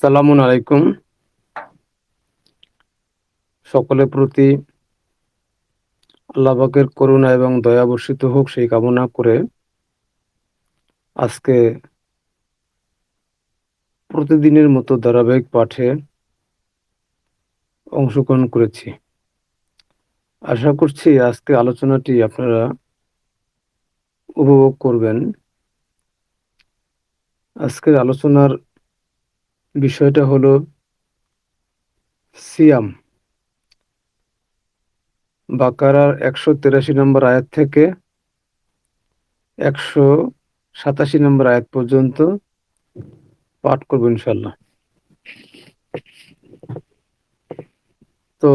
আসসালামু আলাইকুম। সকলের প্রতি আল্লাহ পাকের করুণা এবং দয়া বর্ষিত হোক সেই কামনা করে আজকে প্রতিদিনের মতো ধারাবাহিক পাঠে অংশগ্রহণ করেছি। আশা করছি আজকে আলোচনাটি আপনারা উপভোগ করবেন। আজকের আলোচনার বিষয়টা হলো সিয়াম। বাকারার 183 নম্বর আয়াত থেকে 187 নম্বর আয়াত পর্যন্ত পাঠ করব ইনশাল্লাহ। তো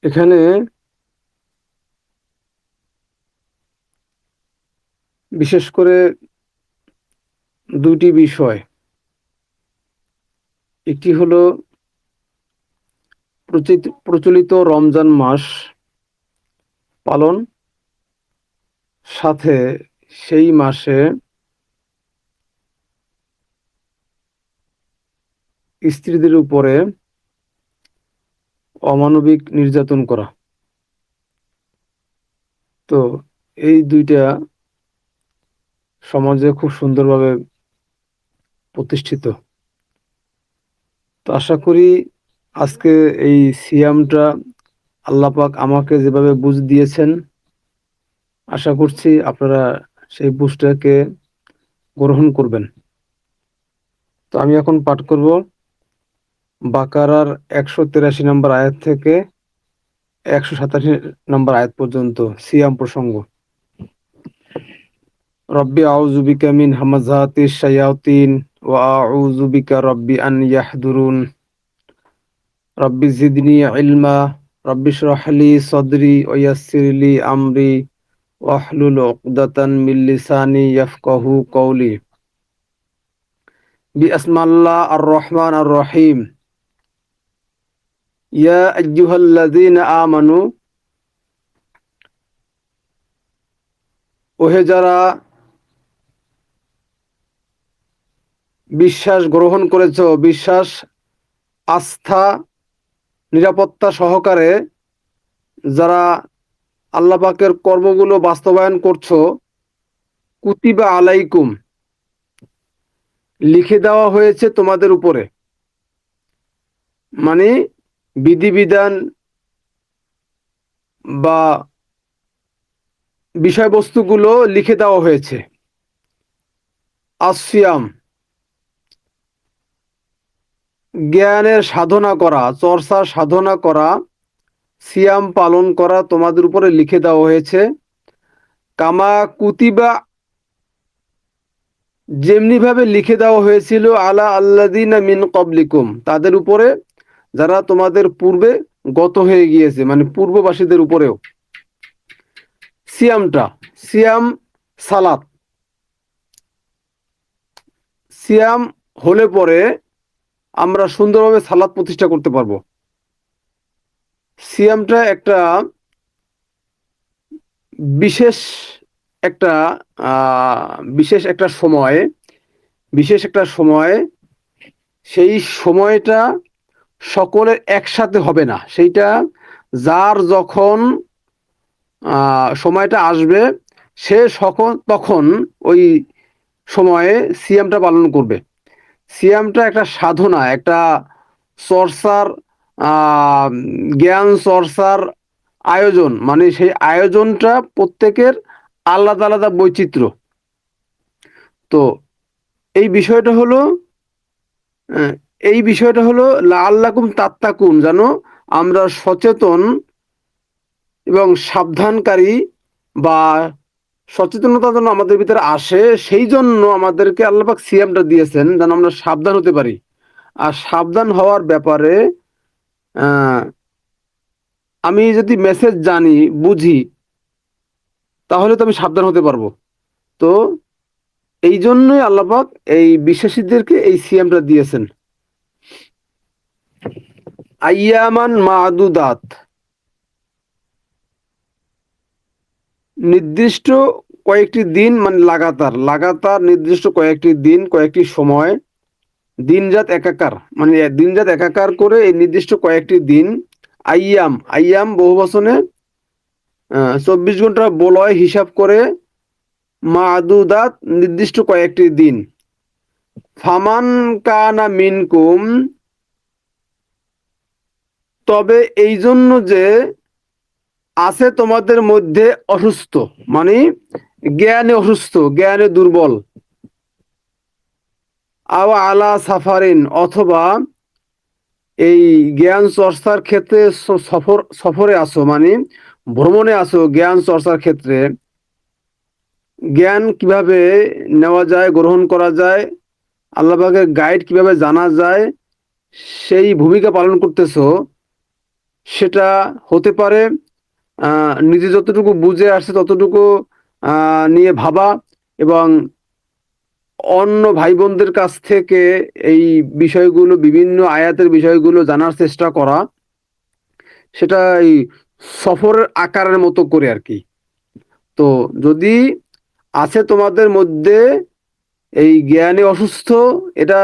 এখানে বিশেষ করে দুটি বিষয়, একটি হলো প্রচলিত রমজান মাস পালন, সাথে সেই মাসে স্ত্রীদের উপরে অমানবিক নির্যাতন করা। তো এই দুইটা সমাজে খুব সুন্দরভাবে প্রতিষ্ঠিত। তো আশা করি আজকে এই সিয়ামটা আল্লাহ পাক আমাকে যেভাবে বুঝ দিয়েছেন, আশা করছি আপনারা সেই বুঝটাকে গ্রহণ করবেন। তো আমি এখন পাঠ করব বাকারার 183 নম্বর আয়াত থেকে 187 নম্বর আয়াত পর্যন্ত সিয়াম প্রসঙ্গ। রব্বি আউযু বিকা মিন হামাযাতিশ শায়াতিন ওয়া আউযু বিকা রব্বি আন ইয়াহদুরুন রব্বি জিদনি ইলমা রব্বি ইশরাহ লি সাদরি ওয়া ইয়াসসির লি আমরি ওয়াহলুল উকদাতান মিন লিসানি ইয়াফকাহু কওলি। বিসমিল্লাহ আর রহমান আর রহিম। ইয়া আইয়ুহাল্লাযীনা আমানু, ওহে যারা বিশ্বাস গ্রহণ করেছ, বিশ্বাস আস্থা নিরাপত্তা সহকারে যারা আল্লাহ পাকের কর্মগুলো বাস্তবায়ন করছো, কুতিবা আলাইকুম, লিখে দেওয়া হয়েছে তোমাদের উপরে, মানে বিধিবিধান বা বিষয়বস্তুগুলো লিখে দেওয়া হয়েছে। আসিয়াম, জ্ঞানের সাধনা করা, চর্চার সাধনা করা, সিয়াম পালন করা তোমাদের উপরে লিখে দেওয়া হয়েছে। কামা কুতিবা, যেমনি ভাবে লিখে দেওয়া হয়েছিল আলা আল্লাযিনা মিন ক্বাবলিকুম, তাদের উপরে যারা তোমাদের পূর্বে গত হয়ে গিয়েছে, মানে পূর্ববাসীদের উপরেও। সিয়ামটা, সিয়াম সালাত, সিয়াম হলে পরে আমরা সুন্দরভাবে সালাত প্রতিষ্ঠা করতে পারবো। সিয়ামটা একটা বিশেষ একটা বিশেষ একটা সময়, বিশেষ একটা সময়, সেই সময়টা সকলের একসাথে হবে না, সেইটা যার যখন সময়টা আসবে সে তখন ওই সময়ে সিয়ামটা পালন করবে। সিয়ামটা একটা সাধনা, একটা চর্চার, জ্ঞান চর্চার আয়োজন, মানে সেই আয়োজনটা প্রত্যেকের আলাদা আলাদা বৈচিত্র্য। তো এই বিষয়টা হলো আহ, এই বিষয়টা হলো লাআল্লাকুম তাত্তাকুন, যেন আমরা সচেতন এবং সাবধানকারী বা সচেতনতা যেন আমাদের ভিতরে আসে, সেই জন্য আমাদেরকে আল্লাহ পাক সিয়ামটা দিয়েছেন, যেন আমরা সাবধান হতে পারি। আর সাবধান হওয়ার ব্যাপারে আহ, আমি যদি মেসেজ জানি, বুঝি, তাহলে তো আমি সাবধান হতে পারবো। তো এই জন্যই আল্লাহ পাক এই বিশ্বাসীদেরকে এই সিয়ামটা দিয়েছেন। আইয়ামান মাদুদাত, নির্দিষ্ট কয়েকটি দিন মানে লাগাতার লাগাতার নির্দিষ্ট কয়েকটি দিন কয়েকটি সময় দিনরাত একাকার মানে দিনরাত একাকার করে এই নির্দিষ্ট কয়েকটি দিন আইয়াম আইয়াম বহু বচনে 24 ঘন্টা বলয় হিসাব করে মাদুদাত নির্দিষ্ট কয়েকটি দিন ফামান কানা মিনকুম তবে এই জন্য যে আছে তোমাদের মধ্যে অসুস্থ মানে জ্ঞানে অসুস্থ জ্ঞানে দুর্বল আও আলা সাফারিন অথবা এই জ্ঞান চর্চার ক্ষেত্রে সফরে আসো মানে ভ্রমণে আসো জ্ঞান চর্চার ক্ষেত্রে জ্ঞান কিভাবে নেওয়া যায় গ্রহণ করা যায় আল্লাহ পাকের গাইড কিভাবে জানা যায় সেই ভূমিকা পালন করতেছো সেটা হতে পারে নিজে যতটুকু বুঝে আসছে ততটুকু নিয়ে ভাবা এবং অন্য ভাই বোনদের কাছ থেকে এই বিষয়গুলো বিভিন্ন আয়াতের বিষয়গুলো জানার চেষ্টা করা সেটা এই সফরের আকারের মতো করে আর কি। তো যদি আছে তোমাদের মধ্যে এই জ্ঞানে অসুস্থ এটা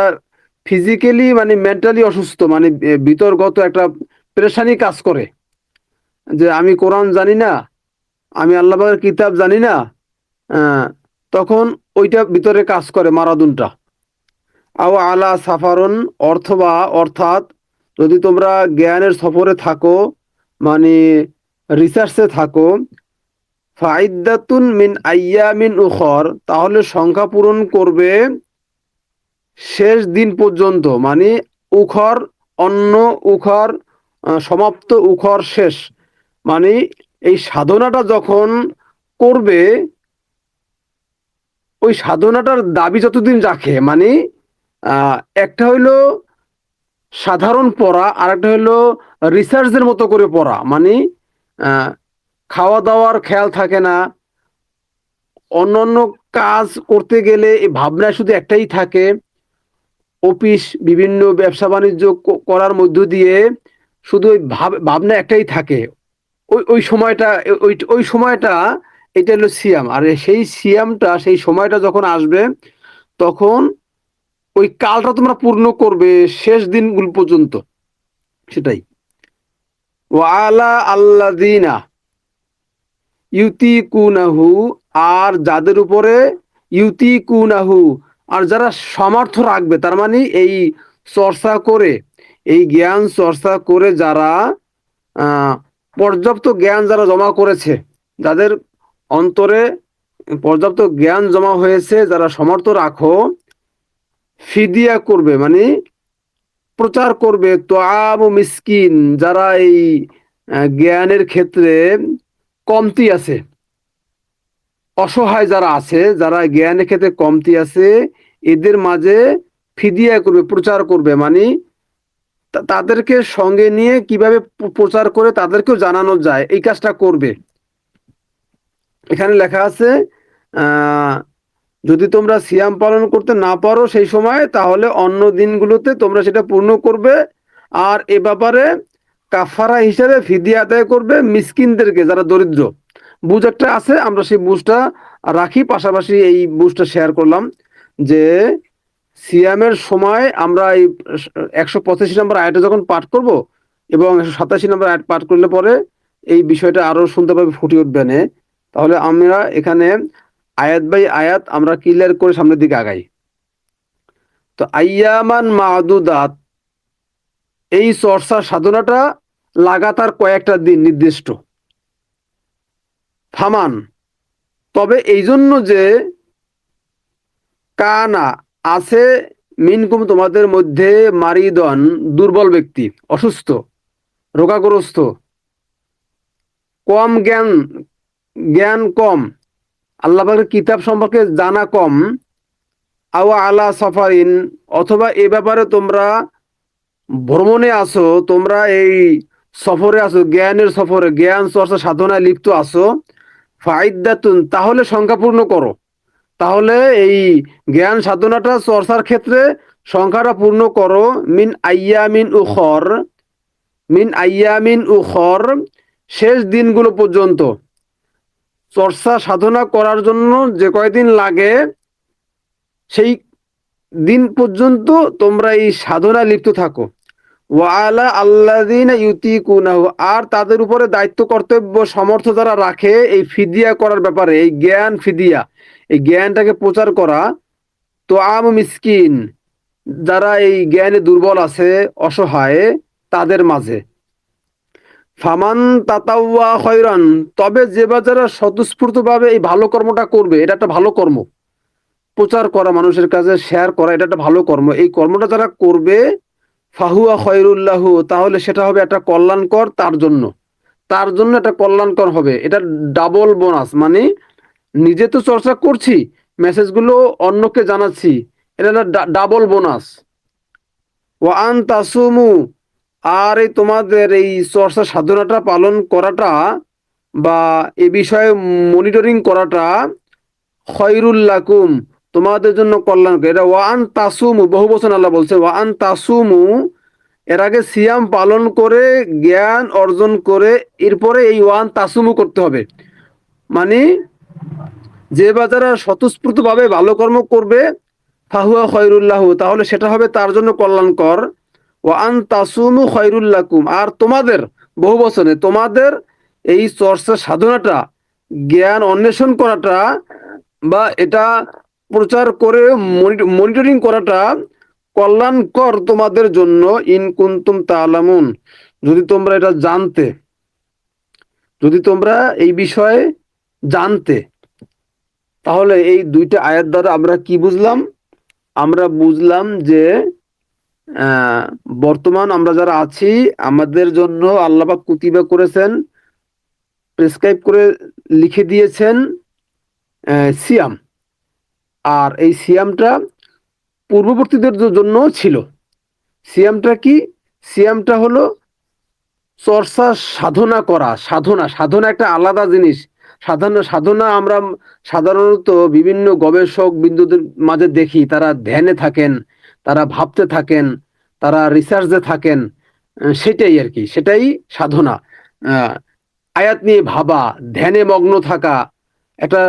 ফিজিক্যালি মানে মেন্টালি অসুস্থ মানে ভিতরগত একটা পেরেশানি কাজ করে যে আমি কোরআন জানি না আমি আল্লাহ পাকের কিতাব জানি না তখন ওইটা ভিতরে কাজ করে মারাদুনটা আও আলা সাফারুন অথবা অর্থাৎ যদি তোমরা জ্ঞানের সফরে থাকো মানে রিসার্চে থাকো ফাইদ্দাতুন মিন আইয়ামিন উখর তাহলে সংখ্যা পূরণ করবে শেষ দিন পর্যন্ত মানে উখর অন্য উখর সমাপ্ত উখর শেষ মানে এই সাধনাটা যখন করবে ওই সাধনাটার দাবি যতদিন রাখে মানে একটা হইলো সাধারণ পড়া আর একটা হইলো রিসার্চের মতো করে পড়া মানে খাওয়া দাওয়ার খেয়াল থাকে না অন্যান্য কাজ করতে গেলে এই ভাবনা শুধু একটাই থাকে অফিস বিভিন্ন ব্যবসা বাণিজ্য করার মধ্য দিয়ে শুধু ওই ভাবনা একটাই থাকে ওই ওই সময়টা ওই সময়টা এটা হলো সিয়াম আর সেই সিয়ামটা সেই সময়টা যখন আসবে তখন ওই কালটা তোমরা পূর্ণ করবে শেষ দিনগুলো পর্যন্ত সেটাই ওয়ালা আল্লাযিনা ইউতিকুনাহু আর যাদের উপরে ইউতিকুনাহু আর যারা সামর্থ্য রাখবে তার মানে এই চর্চা করে এই জ্ঞান চর্চা করে যারা পর্যাপ্ত জ্ঞান যারা জমা করেছে যাদের অন্তরে পর্যাপ্ত জ্ঞান জমা হয়েছে যারা সামর্থ্য রাখো ফিদিয়া করবে মানে প্রচার করবে তোআম মিসকিন যারা এই জ্ঞানের ক্ষেত্রে কমতি আছে অসহায় যারা আছে যারা জ্ঞানের ক্ষেত্রে কমতি আছে এদের মাঝে ফিদিয়া করবে প্রচার করবে মানে তাদেরকে সঙ্গে নিয়ে কিভাবে প্রচার করে তাদেরকেও জানানো যায় এই কাজটা করবে। এখানে লেখা আছে যদি তোমরা সিয়াম পালন করতে না পারো সেই সময় তাহলে অন্য দিনগুলোতে তোমরা সেটা পূর্ণ করবে আর এ ব্যাপারে কাফারা হিসেবে ফিদিয়া আদায় করবে মিসকিনদেরকে যারা দরিদ্র বুঝ একটা আছে আমরা সেই বুঝটা রাখি পাশাপাশি এই বুঝটা শেয়ার করলাম যে সিয়ামের সময় আমরা এই 185 নম্বর আয়াতটা যখন পাঠ করব এবং 187 নম্বর আয়াত পাঠ করলে পরে এই বিষয়টা আরো শুনতে পাবে ফুটে উঠবে না তাহলে আমরা এখানে আয়াত বাই আয়াত আমরা ক্লিয়ার করে সামনের দিকে আগাই। তো আইয়ামান মাদুদাত এই চর্চার সাধনাটা লাগাতার কয়েকটা দিন নির্দিষ্ট ফামান তবে এই জন্য যে কানা আছে মিনকুম তোমাদের মধ্যে মারিদন দুর্বল ব্যক্তি অসুস্থ রোগাগ্রস্ত কম জ্ঞান কম আল্লাহ পাকের কিতাব সম্পর্কে জানা কম আও আলা সাফারিন অথবা এ ব্যাপারে তোমরা ভ্রমণে আসো তোমরা এই সফরে আসো জ্ঞানের সফরে জ্ঞান চর্চা সাধনায় লিপ্ত আসো ফাইদ্দাতুন তাহলে সংখ্যা পূর্ণ করো তাহলে এই জ্ঞান সাধনাটা চর্চার ক্ষেত্রে সংখ্যাটা পূর্ণ করো মিন আইয়ামিন উখর শেষ দিনগুলো পর্যন্ত চর্চা সাধনা করার জন্য যে কয়দিন লাগে সেই দিন পর্যন্ত তোমরা এই সাধনায় লিপ্ত থাকো। ওয়ালা আল্লাযিনা ইউতিকুনাহু, আর তাদের উপরে দায়িত্ব কর্তব্য সামর্থ্য যারা রাখে এই ফিদিয়া করার ব্যাপারে, এই জ্ঞান ফিদিয়া, এই জ্ঞানটাকে প্রচার করা। তো মিসকিন, যারা এই জ্ঞানে দুর্বল আছে, অসহায়, তাদের মাঝে। ফামান তাতাওয়া খয়রান, তবে যে বা যারা স্বতঃস্ফূর্তভাবে এই ভালো কর্মটা করবে, এটা একটা ভালো কর্ম। প্রচার করা, মানুষের কাছে শেয়ার করা, এটা একটা ভালো কর্ম। এই কর্মটা যারা করবে, ফাহুয়া খয়রুল্লাহু, তাহলে সেটা হবে একটা কল্যাণকর তার জন্য। তার জন্য একটা কল্যাণকর হবে, এটা ডাবল বোনাস। মানে নিজে তো চর্চা করছি, মেসেজগুলো অন্যকে জানাচ্ছি, এটা ডাবল বোনাস। ওয়ান তাসুমু, আর এই তোমাদের এই চর্চা সাধনাটা পালন করাটা বা এ বিষয়ে মনিটরিং করাটা খয়রুল লাকুম, তোমাদের জন্য কল্যাণকর। এটা ওয়ান তাসুমু বহু বচন আল্লাহ বলছে, ওয়ান তাসুমু, এর আগে সিয়াম পালন করে জ্ঞান অর্জন করে এরপরে এই ওয়ান তাসুমু করতে হবে। মানে যে বা যারা স্বতঃস্ফূর্তভাবে ভালো কর্ম করবে, ফাহুয়া খয়রুল্লাহু, তাহলে সেটা হবে তার জন্য কল্যাণকর। ওয়ান তাসুমু খয়রুল লাকুম, আর তোমাদের, বহু বচনে, তোমাদের এই চর্চা সাধনাটা, জ্ঞান অন্বেষণ করাটা বা এটা প্রচার করে মনিটরিং করাটা কল্যাণকর তোমাদের জন্য, ইন কুনতুম তা'লামুন, যদি তোমরা এটা জানতে, যদি তোমরা এই বিষয়ে জানতে। তাহলে এই দুইটা আয়াত দ্বারা আমরা কি বুঝলাম? আমরা বুঝলাম যে আহ, বর্তমান আমরা যারা আছি, আমাদের জন্য আল্লাহ পাক কুতিবা করেছেন, প্রেসক্রাইব করে লিখে দিয়েছেন সিয়াম। আর এই সিয়ামটা পূর্ববর্তীদের জন্য ছিল। সিয়ামটা কি? সিয়ামটা হলো চর্চা সাধনা করা। সাধনা, সাধনা একটা আলাদা জিনিস। সাধনা, সাধনা আমরা সাধারণত বিভিন্ন গবেষক বিন্দুদের মাঝে দেখি, তারা ধ্যানে থাকেন, তারা ভাবতে থাকেন, তারা রিসার্চে থাকেন। সেটাই আর কি, সেটাই সাধনা। আহ, আয়াত নিয়ে ভাবা, ধ্যানে মগ্ন থাকা, একটা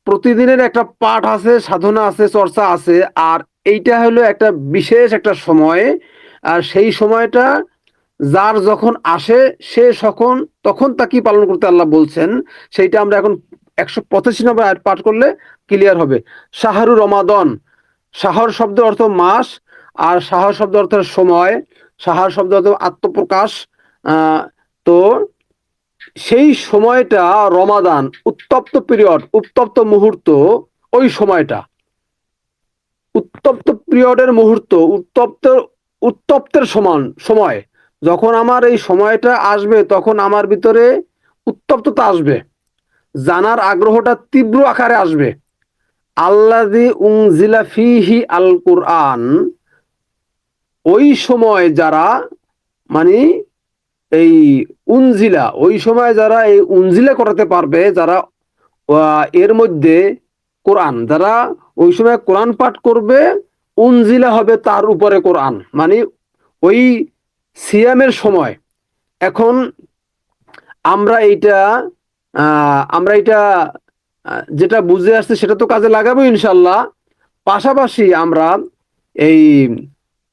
প্রতিদিনের একটা পাঠ আছে, সাধনা আছে, চর্চা আছে। আর এইটা হলো একটা বিশেষ একটা সময়। আর সেই সময়টা যার যখন আসে, সে তখন তখন তাকে পালন করতে আল্লাহ বলছেন। সেইটা আমরা এখন 185 নম্বর আয়াত পাঠ করলে ক্লিয়ার হবে। শাহরু রমাদন, শাহর শব্দের অর্থ মাস, আর শাহর শব্দ অর্থ সময়, শাহর শব্দ অর্থ আত্মপ্রকাশ। তো সেই সময়টা রমাদান, উত্তপ্ত পিরিয়ড, উত্তপ্ত মুহূর্ত, ওই সময়টা উত্তপ্ত পিরিয়ডের মুহূর্ত, উত্তপ্তের সমান সময়। যখন আমার এই সময়টা আসবে, তখন আমার ভিতরে উত্তপ্ততা আসবে, জানার আগ্রহটা তীব্র আকারে আসবে। আল্লাযী উনজিলা ফীহি আল কুরআন, ওই সময় যারা, মানে এই উনজিলা, ওই সময় যারা এই উনজিলা করাতে পারবে, যারা এর মধ্যে কোরআন, যারা ওই সময় কোরআন পাঠ করবে, উনজিলা হবে তার উপরে কোরআন। মানে ওই সিয়ামের সময়। এখন আমরা এইটা যেটা বুঝে আসছে সেটা তো কাজে লাগাবো ইনশাল্লাহ। পাশাপাশি আমরা এই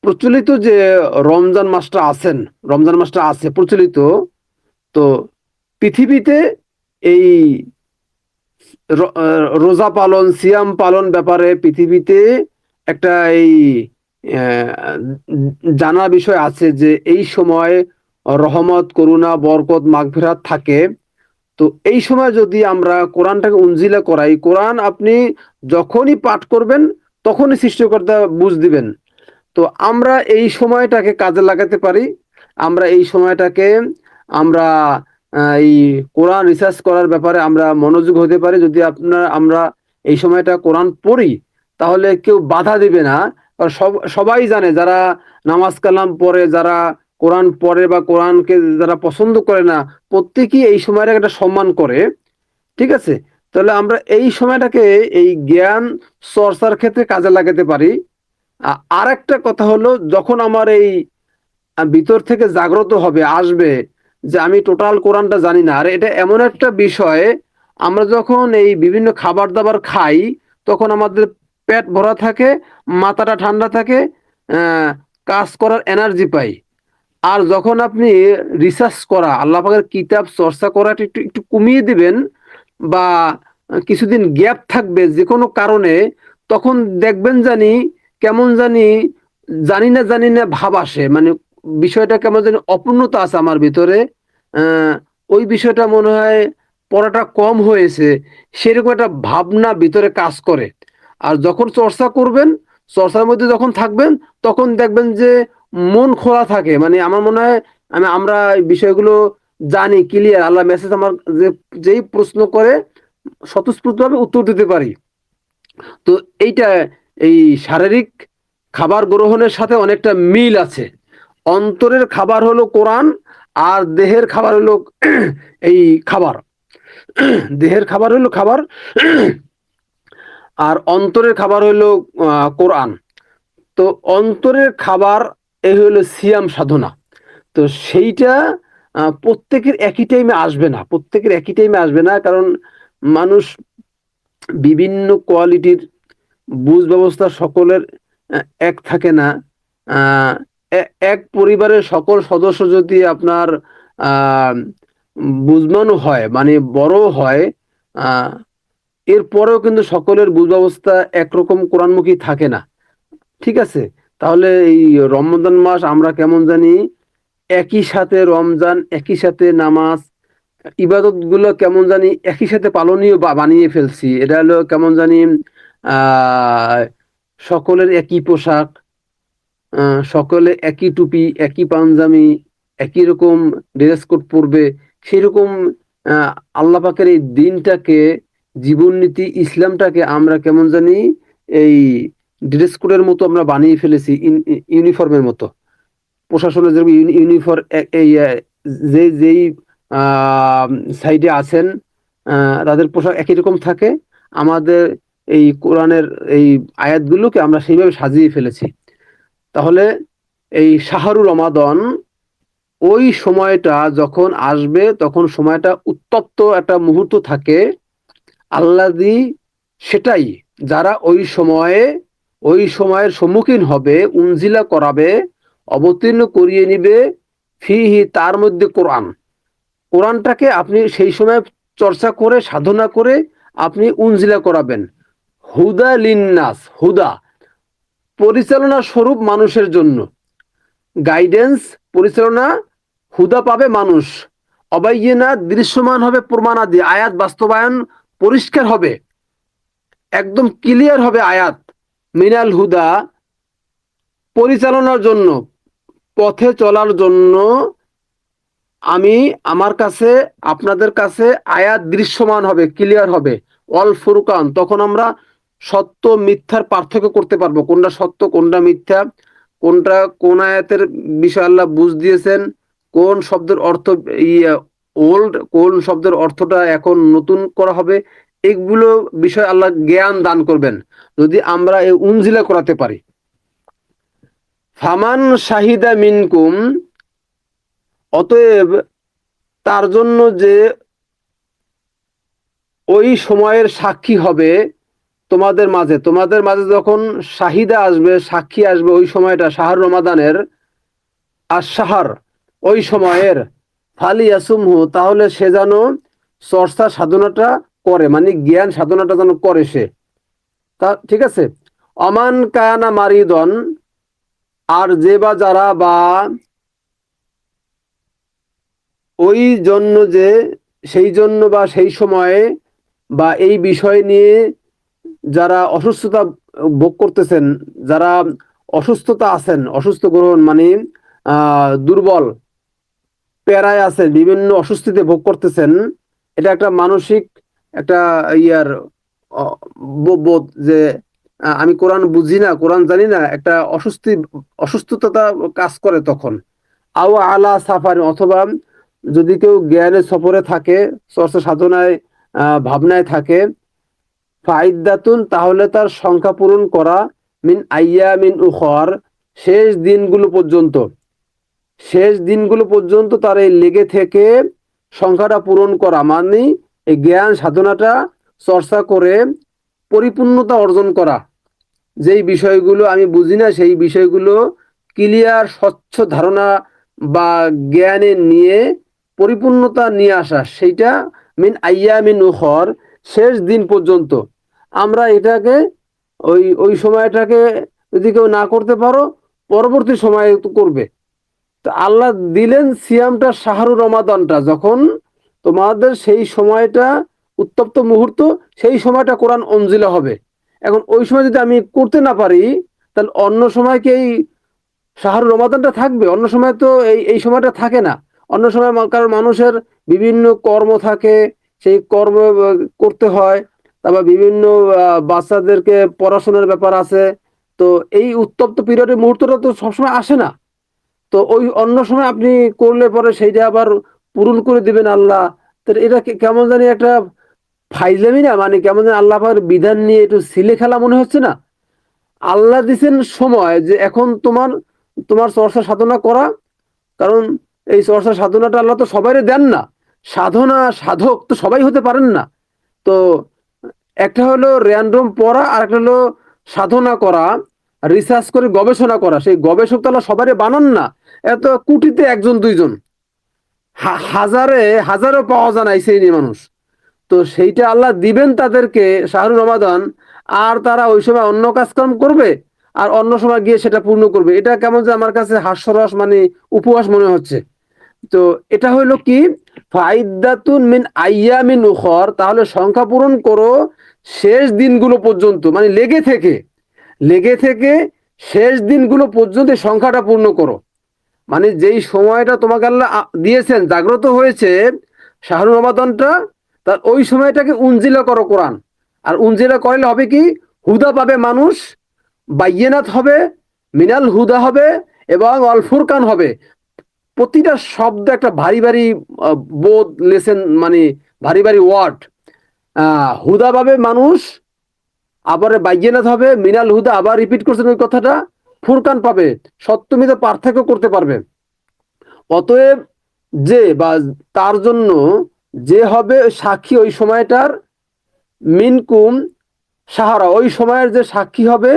প্রচলিত যে রমজান মাসটা আছে প্রচলিত, তো পৃথিবীতে এই রোজা পালন, সিয়াম পালন ব্যাপারে পৃথিবীতে একটা এই জানা বিষয় আছে যে এই সময় রহমত, করুণা, বরকত, মাগফিরাত থাকে। তো এই সময় যদি আমরা কোরআনটাকে উনজিলা করাই, কোরআন আপনি যখনই পাঠ করবেন তখনই সৃষ্টিকর্তা বুঝ দিবেন। তো আমরা এই সময়টাকে কাজে লাগাতে পারি। আমরা এই সময়টাকে আমরা এই কোরআন রিসার্চ করার ব্যাপারে আমরা মনোযোগ হতে পারি। যদি আমরা এই সময়টা কোরআন পড়ি, তাহলে কেউ বাধা দিবে না। সবাই জানে, যারা নামাজ কালাম পড়ে, যারা কোরআন পড়ে বা কোরআনকে যারা পছন্দ করে না, প্রত্যেকেই এই সময়টাকে একটা সম্মান করে। ঠিক আছে? তাহলে আমরা এই সময়টাকে এই জ্ঞান চর্চার ক্ষেত্রে কাজে লাগাতে পারি। আর একটা কথা হলো, যখন আমার এই ভিতর থেকে জাগ্রত হবে, আসবে যে আমি টোটাল কোরআনটা জানি না, আর এটা এমন একটা বিষয় আমরা যখন এই বিভিন্ন খাবার দাবার খাই তখন আমাদের পেট ভরা থাকে, মাথাটা ঠান্ডা থাকে, কাজ করার এনার্জি পাই। আর যখন আপনি রিসার্চ করা, আল্লাহ পাকের কিতাব চর্চা করাটা একটু একটু কমিয়ে দিবেন বা কিছুদিন গ্যাপ থাকবে যে কোনো কারণে, তখন দেখবেন জানি কেমন জানি না ভাব আসে, মানে বিষয়টা কেমন জানি অপূর্ণতা আছে আমার ভিতরে। ওই বিষয়টা মনে হয় পড়াটা কম হয়েছে, সেরকম একটা ভাবনা ভিতরে কাজ করে। আর যখন চর্চা করবেন, চর্চার মধ্যে যখন থাকবেন, তখন দেখবেন যে মন খোলা থাকে। মানে আমার মনে হয় আমরা এই বিষয়গুলো জানি ক্লিয়ার, আল্লাহ মেসেজ আমার যেই প্রশ্ন করে স্বতঃস্ফূর্তভাবে উত্তর দিতে পারি। তো এইটা এই শারীরিক খাবার গ্রহণের সাথে অনেকটা মিল আছে। অন্তরের খাবার হলো কোরআন, আর দেহের খাবার হলো এই খাবার। দেহের খাবার হলো খাবার, আর অন্তরের খাবার হলো কোরআন। তো অন্তরের খাবার এই হলো সিয়াম সাধনা। তো সেইটা প্রত্যেকের একই টাইমে আসবে না, প্রত্যেকের একই টাইমে আসবে না, কারণ মানুষ বিভিন্ন কোয়ালিটির, বুঝ ব্যবস্থা সকলের এক থাকে না। আহ, এক পরিবারের সকল সদস্য যদি আপনার আহ বুঝমানও হয়, মানে বড় হয়, আহ এরপরেও কিন্তু সকলের বুঝ ব্যবস্থা একরকম কোরআনমুখী থাকে না। ঠিক আছে? তাহলে এই রমজান মাস আমরা কেমন জানি একই সাথে রমজান, একই সাথে নামাজ, ইবাদত গুলো কেমন জানি একই সাথে পালনীয় বানিয়ে ফেলছি। এটা হলো কেমন জানি আহ সকলের একই পোশাক, সকলে একই টুপি, একই পাঞ্জাবি, একই রকম ড্রেস কোড পরবে। সেরকম আহ আল্লাহ পাকের এই দিনটাকে, জীবন নীতি ইসলামটাকে আমরা কেমন জানি এই ড্রেস কোডের মতো আমরা বানিয়ে ফেলেছি, ইউনিফর্মের মতো। প্রশাসনের যেরকম ইউনিফর্ম, এই যেই সাইডে আছেন তাদের পোশাক একই রকম থাকে। আমাদের এই কোরআনের এই আয়াতগুলোকে আমরা সেইভাবে সাজিয়ে ফেলেছি। তাহলে এই শাহরুর রমাদান, ওই সময়টা যখন আসবে তখন সময়টা উত্তপ্ত একটা মুহূর্ত থাকে। আল্লাদি সেটাই, যারা ওই সময়ের সম্মুখীন হবে, উনজিলা করাবে, অবতীর্ণ করিয়ে নিবে, ফিহি তার মধ্যে কোরআনটাকে আপনি সেই সময় চর্চা করে সাধনা করে আপনি উনজিলা করাবেন। হুদা লিন্নাস, হুদা পরিচালনা স্বরূপ মানুষের জন্য, গাইডেন্স, পরিচালনা, হুদা পাবে মানুষ। অবাইয়েনা দৃশ্যমান হবে, প্রমাণাদি, আয়াত বাস্তবায়ন পরিষ্কার হবে, একদম ক্লিয়ার হবে আয়াত। মিনাল হুদা পরিচালনার জন্য, পথে চলার জন্য আমি আমার কাছে, আপনাদের কাছে আয়াত দৃশ্যমান হবে, ক্লিয়ার হবে। অল ফুরকান, তখন আমরা সত্য মিথ্যার পার্থক্য করতে পারবো, কোনটা সত্য কোনটা মিথ্যা, কোনটা কোন আয়াতের বিষয় আল্লাহ বুঝ দিয়েছেন, কোন শব্দের অর্থ ওল্ড, কোন শব্দের অর্থটা এখন নতুন করা হবে। এগুলো বিষয় আল্লাহ জ্ঞান দান করবেন যদি আমরা এই উনজিলা করাতে পারি। ফামান শাহিদা মিনকুম, অতএব তার জন্য যে ওই সময়ের সাক্ষী হবে তোমাদের মাঝে যখন শাহিদা আসবে, সাক্ষী আসবে, ওই সময়টা শাহর রমাদানের, আর শাহর ওই সময়ের, ফালি ইয়াসুমহু, তাহলে সে যেন চর্চা সাধনাটা করে, মানে জ্ঞান সাধনাটা যেন করে সে। তা ঠিক আছে। অমান কায়ানা মারিদন, আর যে বা যারা বা ওই জন্য যে, সেই জন্য বা সেই সময়ে বা এই বিষয় নিয়ে যারা অসুস্থতা ভোগ করতেছেন, যারা অসুস্থতা আছেন, অসুস্থ গ্রহণ মানে দুর্বল, প্যারায় আছেন, বিভিন্ন অসুস্থিতে ভোগ করতেছেন, এটা একটা মানসিক একটা ইয়ার বোধ যে আমি কোরআন বুঝি না, কোরআন জানি না, একটা অসুস্থতা কাজ করে তখন। আও আলা সাফার, অথবা যদি কেউ জ্ঞানের সফরে থাকে, চর্চা সাধনায় ভাবনায় থাকে, ফাইদাতুন, তাহলে তার সংখ্যা পূরণ করা, মিন আইয়া মিন উখর, শেষ দিনগুলো পর্যন্ত, শেষ দিনগুলো পর্যন্ত তার এই লেগে থেকে সংখ্যাটা পূরণ করা, মানে এই জ্ঞান সাধনাটা চর্চা করে পরিপূর্ণতা অর্জন করা, যেই বিষয়গুলো আমি বুঝি না সেই বিষয়গুলো ক্লিয়ার স্বচ্ছ ধারণা বা জ্ঞানে নিয়ে পরিপূর্ণতা নিয়ে আসা, সেইটা মিন আইয়ামিন উখর, শেষ দিন পর্যন্ত। আমরা এটাকে ওই ওই সময়টাকে যদি কেউ না করতে পারো, পরবর্তী সময়ে তো করবে। তো আল্লাহ দিলেন সিয়ামটা শাহরুর রমাদানটা, যখন তোমাদের সেই সময়টা উত্তপ্ত মুহূর্ত, সেই সময়টা কোরআন অনজিলা হবে। এখন ওই সময় যদি আমি করতে না পারি, তাহলে অন্য সময় কি এই শাহরুর রমাদানটা থাকবে? অন্য সময় তো এই এই সময়টা থাকে না। অন্য সময় কারণ মানুষের বিভিন্ন কর্ম থাকে, সেই কর্ম করতে হয়। তারপর বিভিন্ন বাচ্চাদেরকে পড়াশোনার ব্যাপার আছে। তো এই উত্তপ্ত পিরিয়ডের মুহূর্তটা তো সবসময় আসে না। তো ওই অন্য সময় আপনি করলে পরে সেইটা আবার পূরণ করে দিবেন আল্লাহ। তো এটা কেমন জানি একটা ফাইজলামি না? মানে কেমন জানি আল্লাহ পাকের বিধান নিয়ে একটু সিলে খেলা মনে হচ্ছে না? আল্লাহ দিছেন সময় যে এখন তোমার তোমার চর্চা সাধনা করা। কারণ এই চর্চা সাধনাটা আল্লাহ তো সবাইরে দেন না। সাধনা সাধক তো সবাই হতে পারেন না। তো একটা হলো র্যান্ডম পড়া, আর একটা হলো সাধনা করা, রিসার্চ করে গবেষণা করা। সেই গবেষক তো আল্লাহ সবাইরে বানান না। এত কোটিতে একজন দুইজন, হাজারে হাজারও পাওয়া যায় না এই শ্রেণীর মানুষ। তো সেইটা আল্লাহ দিবেন তাদেরকে শাহরুর রমাদান, আর তারা ওই সময় অন্য কাজকাম করবে, আর অন্য সময় গিয়ে সেটা পূর্ণ করবে। এটা কেমন যে আমার কাছে হাস্যরস, মানে উপহাস মনে হচ্ছে। তো এটা হইলো কি, ফাইদাতুন মিন আইয়ামিন উখর, তাহলে সংখ্যা পূরণ করো শেষ দিনগুলো পর্যন্ত, মানে লেগে থেকে শেষ দিনগুলো পর্যন্ত এই সংখ্যাটা পূর্ণ করো। মানে যেই সময়টা তোমাকে আল্লাহ দিয়েছেন, জাগ্রত হয়েছে শাহরুর রমাদানটা, তার ওই সময়টাকে উনজিলা করো কোরআন। আর উনজিলা করলে হবে কি, হুদা পাবে মানুষ, বাইয়েনাত হবে, মিনাল হুদা হবে, এবং অল ফুরকান হবে। প্রতিটা শব্দ একটা ভারী ভারী বোধ লেসেন, মানে ভারী ভারী ওয়ার্ড। হুদা পাবে মানুষ, আবার বাইয়েনাত হবে, মিনাল হুদা, আবার রিপিট করছেন ওই কথাটা, ফুরকান পাবে, সত্যমিতে পার্থক্য করতে পারবে। অতএব যে বা তার জন্য যে হবে সাক্ষী ওই সময়টার, মিনকুম সাহারা, ওই সময়ের যে সাক্ষী হবে।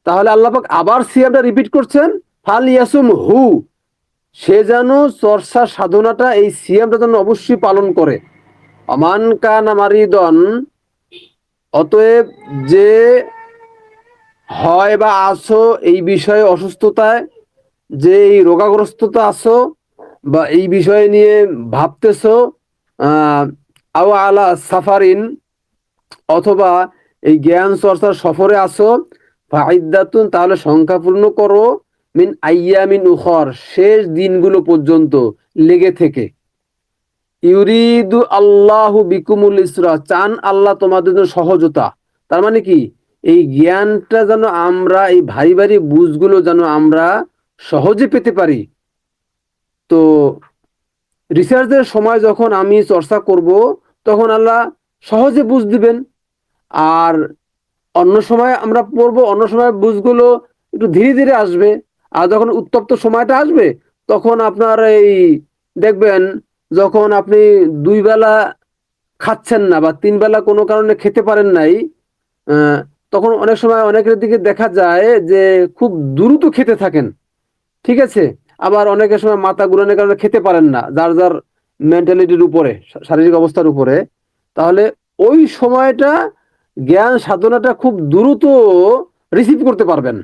তাহলে আল্লাহ পাক আবার সিয়ামটা রিপিট করছেন, ফাল ইয়াসুম হু, সে যেন চর্চা সাধনাটা এই সিয়ামটা যেন অবশ্যই পালন করে। অমান কানা মারিদন, অতএব যে হয় বা আছো এই বিষয়ে অসুস্থতায়, যে এই রোগাগ্রস্ততা আছো, বা এই বিষয় নিয়ে ভাবতেছো, আও আলা সাফারিন, অথবা এই জ্ঞান চর্চার সফরে আসো, ফাইদাতুন, তাহলে সংখ্যা পূর্ণ করো, মিন আইয়ামিন উখর, শেষ দিনগুলো পর্যন্ত লেগে থেকে। ইউরিদু আল্লাহু বিকুমুল ইসরা, চান আল্লাহ তোমাদের জন্য সহজতা। তার মানে কি, এই জ্ঞানটা যেন আমরা, এই ভারী ভারী বুঝগুলো যেন আমরা সহজে পেতে পারি। তো রিসার্চের সময় যখন আমি চর্চা করব, তখন আল্লাহ সহজে বুঝ দিবেন। আর অন্য সময় আমরা পড়বো, অন্য সময় বুঝগুলো একটু ধীরে ধীরে আসবে। আর যখন উত্তপ্ত সময়টা আসবে, তখন আপনার এই দেখবেন, যখন আপনি দুই বেলা খাচ্ছেন না বা তিন বেলা কোনো কারণে খেতে পারেন নাই, তখন অনেক সময় অনেকের দিকে দেখা যায় যে খুব দ্রুত খেতে থাকেন, ঠিক আছে। আবার অনেকের সময় মাথা ঘুরানোর কারণে খেতে পারেন না, যার যার মেন্টালিটির উপরে, শারীরিক অবস্থার উপরে। তাহলে ওই সময়টা জ্ঞান সাধনাটা খুব দ্রুত রিসিভ করতে পারবেন।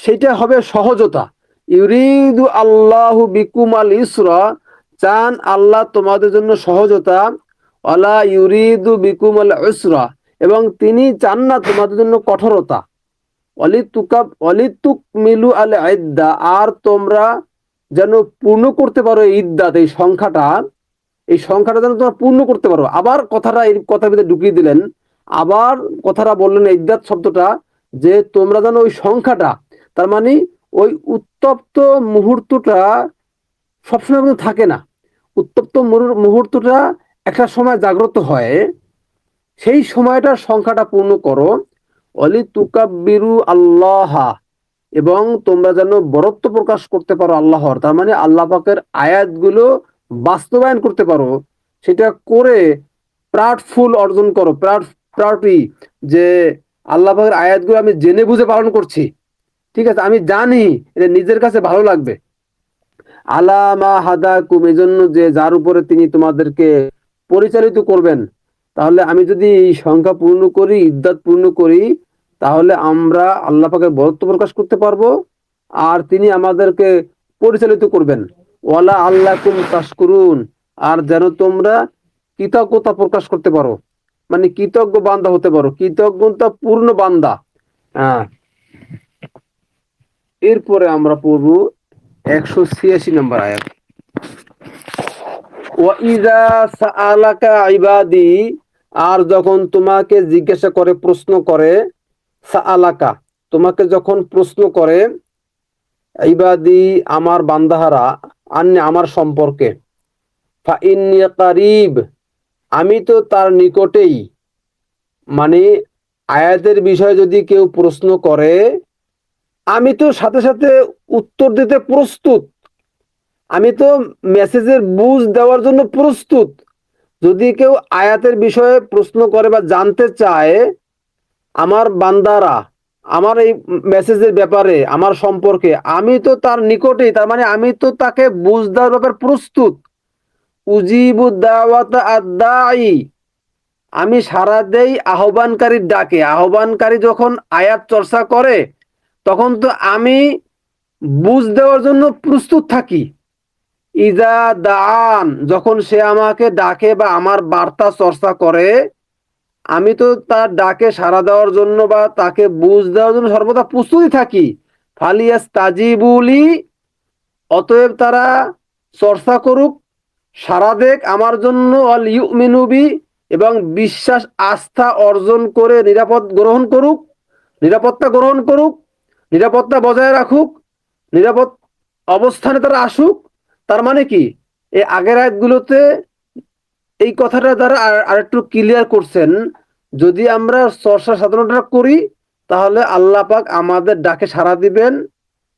সেটা হবে সহজতা। ইউরিদু আল্লাহু বিকুম আল ইসরা, চান আল্লাহ তোমাদের জন্য সহজতা। আলা ইউরিদু বিকুম আল উসরা, এবং তিনি চান না তোমাদের জন্য কঠোরতা। অলিতুক মিলু আল ইদ্দা, আর তোমরা যেন পূর্ণ করতে পারো ইদ্দাত, এই সংখ্যাটা, এই সংখ্যাটা যেন তোমরা পূর্ণ করতে পারো। আবার কথাটা এই কথার ভিতরে ঢুকিয়ে দিলেন, আবার কথাটা বললেন ইদ্দাত শব্দটা, যে তোমরা যেন ওই সংখ্যাটা, তার মানে ওই উত্তপ্ত মুহূর্তটা সবসময় কিন্তু থাকে না। উত্তপ্ত মুহূর্তটা একটা সময় জাগ্রত হয়, সেই সময়টার সংখ্যাটা পূর্ণ করো। অলি তুকাব্বিরু আল্লাহ, এবং তোমরা যেন বরত্ব প্রকাশ করতে পারো আল্লাহর, তার মানে আল্লাহ পাকের আয়াতগুলো বাস্তবায়ন করতে পারো। সেটা করে প্রাউডফুল অর্জন করো, প্রাউডি, যে আল্লাহ পাকের আয়াতগুলো আমি জেনে বুঝে পালন করছি। ঠিক আছে, আমি জানি এটা নিজের কাছে ভালো লাগবে। আলামা হাদাকুম, এজন্য যে যার উপরে তিনি তোমাদেরকে পরিচালিত করবেন। তাহলে আমি যদি এই সংখ্যা পূর্ণ করি, ইদ্দাত পূর্ণ করি, তাহলে আমরা আল্লাহ পাকের বরত্ব প্রকাশ করতে পারবো, আর তিনি আমাদেরকে পরিচালিত করবেন। ওয়ালা আল্লাকুম তাশকুরুন, আর যেন তোমরা কৃতজ্ঞতা প্রকাশ করতে পারো, মানে কৃতজ্ঞ বান্দা হতে পারো, কৃতজ্ঞতা পূর্ণ বান্দা। হ্যাঁ, এরপরে আমরা পড়ব 186 নম্বর আয়াত। ওয়াইদা সাআলাকা ইবাদি, আর যখন তোমাকে জিজ্ঞাসা করে, প্রশ্ন করে, সাআলাকা, তোমাকে যখন প্রশ্ন করে, ইবাদি, আমার বান্দাহারা, আন্নি, আমার সম্পর্কে, ফাইন্নী কারিব, আমি তো তার নিকটেই। মানে আয়াতের বিষয়ে যদি কেউ প্রশ্ন করে, আমি তো সাথে সাথে উত্তর দিতে প্রস্তুত, আমি তো মেসেজের বুঝ দেওয়ার জন্য প্রস্তুত। যদি কেউ আয়াতের বিষয়ে প্রশ্ন করে বা জানতে চায়, আমার বান্দারা আমার এই মেসেজের ব্যাপারে, আমার সম্পর্কে, আমি তো তার নিকটেই, তার মানে আমি তো তাকে বুঝ দেওয়ার ব্যাপারে প্রস্তুত। উজিবু দাওয়াতা আদ-দাঈ, আমি সাড়া দেই আহ্বানকারীর ডাকে। আহ্বানকারী যখন আয়াত চর্চা করে, তখন তো আমি বুঝ দেওয়ার জন্য প্রস্তুত থাকি। ইজা দান, যখন সে আমাকে ডাকে বা আমার বার্তা চর্চা করে, আমি তো তার ডাকে সাড়া দেওয়ার জন্য বা তাকে বুঝ দেওয়ার জন্য সর্বদা প্রস্তুতি থাকি। ফালিয়াস তাজিবুলি, অতএব তারা চর্চা করুক, সাড়া দেখ আমার জন্য, অল ইউমিনুবি, এবং বিশ্বাস আস্থা অর্জন করে নিরাপত্তা গ্রহণ করুক, নিরাপত্তা বজায় রাখুক, নিরাপদ অবস্থানে তারা আসুক। তার মানে কি, এই আগের আয়াতগুলোতে এই কথাটা দ্বারা আর একটু ক্লিয়ার করছেন, যদি আমরা চর্চা সাধনাটা করি, তাহলে আল্লাহ পাক আমাদের ডাকে সাড়া দিবেন।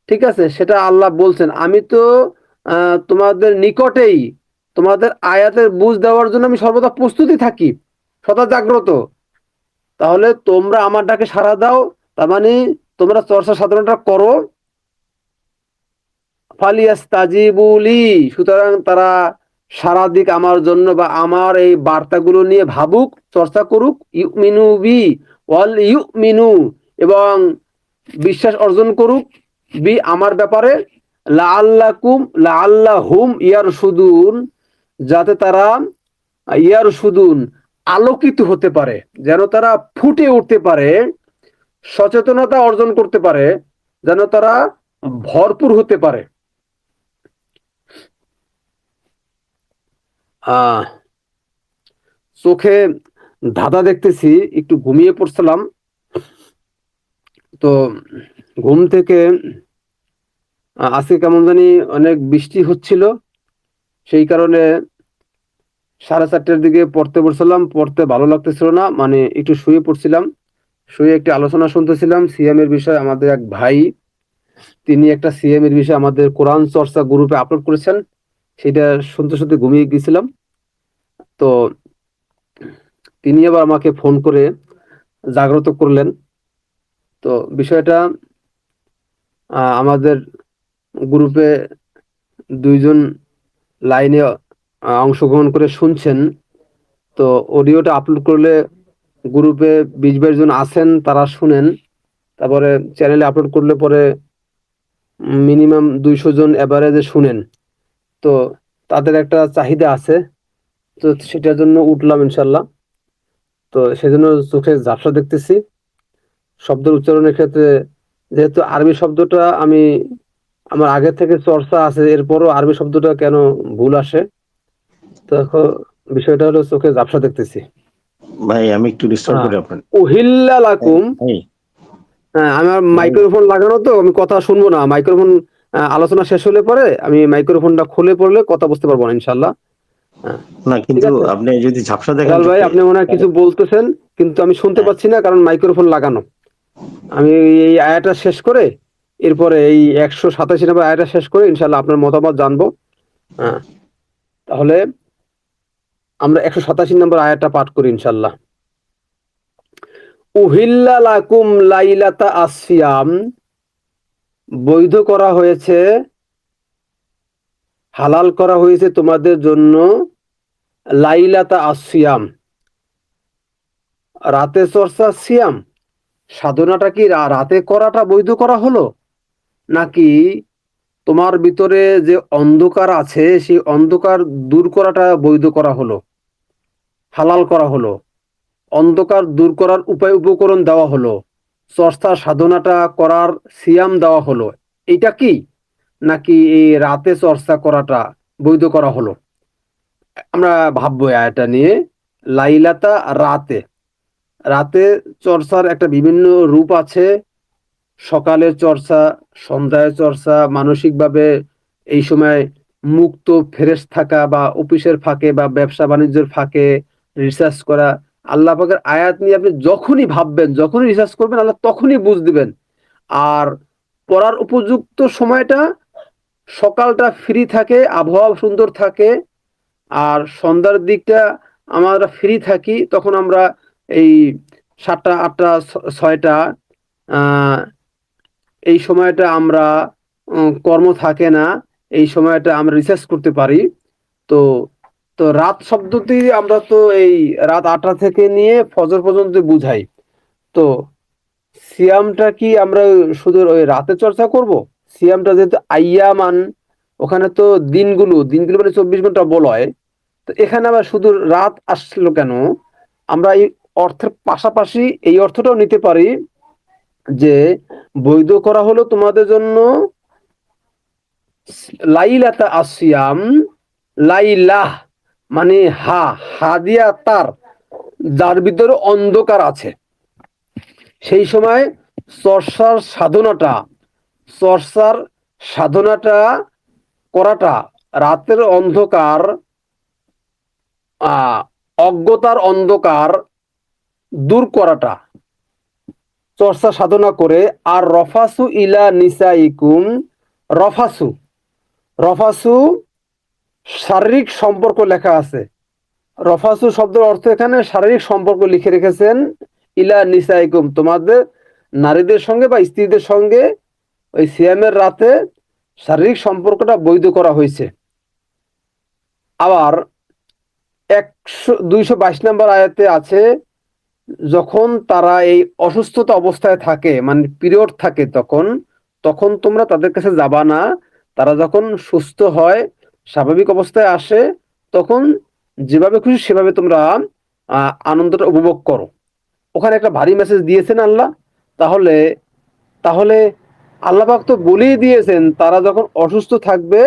ঠিক আছে, সেটা আল্লাহ বলছেন, আমি তো তোমাদের নিকটেই, তোমাদের আয়াতের বুঝ দেওয়ার জন্য আমি সর্বদা প্রস্তুতি থাকি, সদা জাগ্রত। তাহলে তোমরা আমার ডাকে সাড়া দাও, তার মানে তোমরা চর্চা সাধনাটা করো। ফালিয়াস্তাজিবুলি, সুতরাং তারা সারা দিক আমার জন্য বা আমার এই বার্তাগুলো নিয়ে ভাবুক, চর্চা করুক। ইউমিনু বি, ওয়াল ইউমিনু, এবং বিশ্বাস অর্জন করুক, বি, আমার ব্যাপারে, লাআল্লাহুম ইয়ারশুদুন, যাতে তারা ইয়ারশুদুন, আলোকিত হতে পারে, যেন তারা ফুটে উঠতে পারে, সচেতনতা অর্জন করতে পারে, যেন তারা ভরপুর হতে পারে। চোখে ধাঁধা দেখতেছি, একটু ঘুমিয়ে পড়ছিলাম, তো ঘুম থেকে আজকে কেমন জানি অনেক বৃষ্টি হচ্ছিল, সেই কারণে 4:30টার দিকে পড়তে বসছিলাম, পড়তে ভালো লাগতেছিল না, মানে একটু শুয়ে পড়ছিলাম। শুয়ে একটি আলোচনা শুনতেছিলাম সিএম এর বিষয়ে। আমাদের এক ভাই, তিনি একটা সিএম এর বিষয়ে আমাদের কোরআন চর্চা গ্রুপে আপলোড করেছেন, সেটা শুনতে শুনতে ঘুমিয়ে গেছিলাম। তো তিনি আবার আমাকে ফোন করে জাগ্রত করলেন। তো বিষয়টা, আমাদের গ্রুপে 2জন লাইনে অংশগ্রহণ করে শুনছেন। তো অডিওটা আপলোড করলে গ্রুপে 20-22 জন আছেন, তারা শুনেন। তারপরে চ্যানেলে আপলোড করলে পরে মিনিমাম 200 জন এভারেজে শুনেন। তো তাদের একটা চাহিদা আছে, তো সেটার জন্য উঠলাম ইনশাল্লাহ। তো সেজন্য চোখে ঝাপসা দেখতেছি। শব্দের উচ্চারণের ক্ষেত্রে, যেহেতু আরবি শব্দটা আমি আমার আগে থেকে চর্চা আছে, এরপরও আরবি শব্দটা কেন ভুল আসে, তো এখন বিষয়টা হলো চোখে ঝাপসা দেখতেছি। ভাই আমি একটু ডিস্টার্ব করি আপনার। উহিল্লা লাকুম, হ্যাঁ, আমার মাইক্রোফোন লাগানো, তো আমি কথা শুনবো না। মাইক্রোফোন আলোচনা শেষ হলে পরে আমি মাইক্রোফোনটা খুলে পড়লে কথা বুঝতে পারবো না ইনশাল্লাহ। না, কিন্তু আপনি যদি ঝাপসা দেখেন ভাই, আপনি মনে হয় কিছু বলতেছেন, কিন্তু আমি শুনতে পাচ্ছি না, কারণ মাইক্রোফোন লাগানো। আমি এই আয়াটা শেষ করে, এরপরে এই 187 নম্বর আয়াটা শেষ করে ইনশাল্লাহ আপনার মতামত জানবো। হ্যাঁ, তাহলে আমরা 187 নম্বর আয়াতটা পাঠ করি ইনশাআল্লাহ। উহিল্লা লাকুম লাইলাতা আসিয়াম, বৈধ করা হয়েছে, হালাল করা হয়েছে তোমাদের জন্য লাইলাতা আসিয়াম, রাতে চর্চা সিয়াম। সাধনাটা কি রাতে করাটা বৈধ করা হলো, নাকি তোমার ভিতরে যে অন্ধকার আছে সেই অন্ধকার দূর করাটা বৈধ করা হলো, হালাল করা হলো, অন্ধকার দূর করার উপায় উপকরণ দেওয়া হলো, চর্চা সাধনাটা করার সিয়াম দেওয়া হলো, এটা কি? নাকি এই রাতে চর্চা করাটা বৈধ করা হলো? আমরা ভাববো এটা নিয়ে। লাইলাতা রাতে, রাতে চর্চার একটা বিভিন্ন রূপ আছে। সকালের চর্চা, সন্ধ্যায় চর্চা, মানসিকভাবে এই সময় মুক্ত ফ্রেশ থাকা, বা অফিসের ফাঁকে বা ব্যবসা বাণিজ্যের ফাঁকে রিসার্চ করা। আল্লাহ পাকের আয়াত নিয়ে আপনি যখনই ভাববেন, যখনই রিসার্চ করবেন, আল্লাহ তখনই বুঝ দিবেন। আর পড়ার উপযুক্ত সময়টা সকালটা ফ্রি থাকে, আবহাওয়া সুন্দর থাকে, আর সন্ধ্যার দিকটা আমরা ফ্রি থাকি। তখন আমরা এই 7টা 8টা 6টা এই সময়টা আমরা কর্ম থাকে না, এই সময়টা আমরা রিসার্চ করতে পারি। তো তো রাত শব্দটি আমরা তো এই রাত 8টা থেকে নিয়ে ফজর পর্যন্ত বুঝাই। তো সিয়ামটা কি আমরা শুধু ওই রাতে চর্চা করব? সিয়ামটা যেহেতু আইয়ামান, ওখানে তো দিনগুলো দিনগুলো মানে 24 ঘন্টা বলা হয়। তো এখানে আবার শুধু রাত আসলো কেন? আমরা এই অর্থের পাশাপাশি এই অর্থটাও নিতে পারি যে বৈধ করা হলো তোমাদের জন্য লাইলাতা আসিয়াম। লাইলাহ মানে হাদিয়া তার, যার ভিতরে অন্ধকার আছে, সেই সময় চর্চার সাধনাটা চর্চার সাধনাটা করাটা, রাতের অন্ধকার, অজ্ঞতার অন্ধকার দূর করাটা, চর্চা সাধনা করে। আর রফাসু ইলা নিসাইকুম, রফাসু, রফাসু শারীরিক সম্পর্ক লেখা আছে। রফাসু শব্দের অর্থ এখানে শারীরিক সম্পর্ক লিখে রেখেছেন। ইলা নিসাইকুম, তোমাদের নারীদের সঙ্গে বা স্ত্রীদের সঙ্গে ওই সিয়ামের রাতে শারীরিক সম্পর্কটা বৈধ করা হয়েছে। আবার 222 নম্বর আয়াতে আছে, যখন তারা এই অসুস্থতা অবস্থায় থাকে, মানে পিরিয়ড থাকে, তখন তখন তোমরা তাদের কাছে যাবা না। তারা যখন সুস্থ হয়, স্বাভাবিক অবস্থায় আসে, তখন যেভাবে খুশি সেভাবে তোমরা আনন্দটা উপভোগ করো। ওখানে একটা ভারী মেসেজ দিয়েছেন আল্লাহ। তাহলে তাহলে আল্লাহ পাক তো বলেই দিয়েছেন, তারা যখন অসুস্থ থাকবে,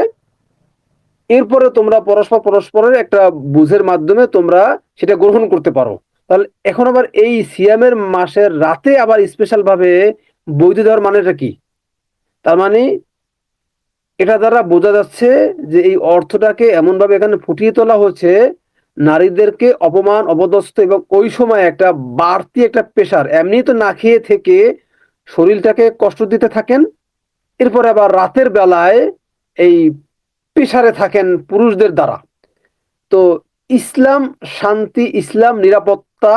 এরপরে তোমরা পরস্পরের একটা বুঝের মাধ্যমে তোমরা সেটা গ্রহণ করতে পারো। তাহলে এখন আবার এই সিয়ামের মাসের রাতে আবার স্পেশাল ভাবে বৈধ দেওয়ার মানেটা কি? তার মানে এটা দ্বারা বোঝা যাচ্ছে যে এই অর্থটাকে এমন ভাবে এখানে ফুটিয়ে তোলা হচ্ছে, নারীদেরকে অপমান অপদস্থ, এবং ওই সময় একটা বাড়তি একটা প্রেশার, এমনি তো না খেয়ে থেকে শরীরটাকে কষ্ট দিতে থাকেন, এরপরে আবার রাতের বেলায় এই প্রেশারে থাকেন পুরুষদের দ্বারা। তো ইসলাম শান্তি, ইসলাম নিরাপত্তা,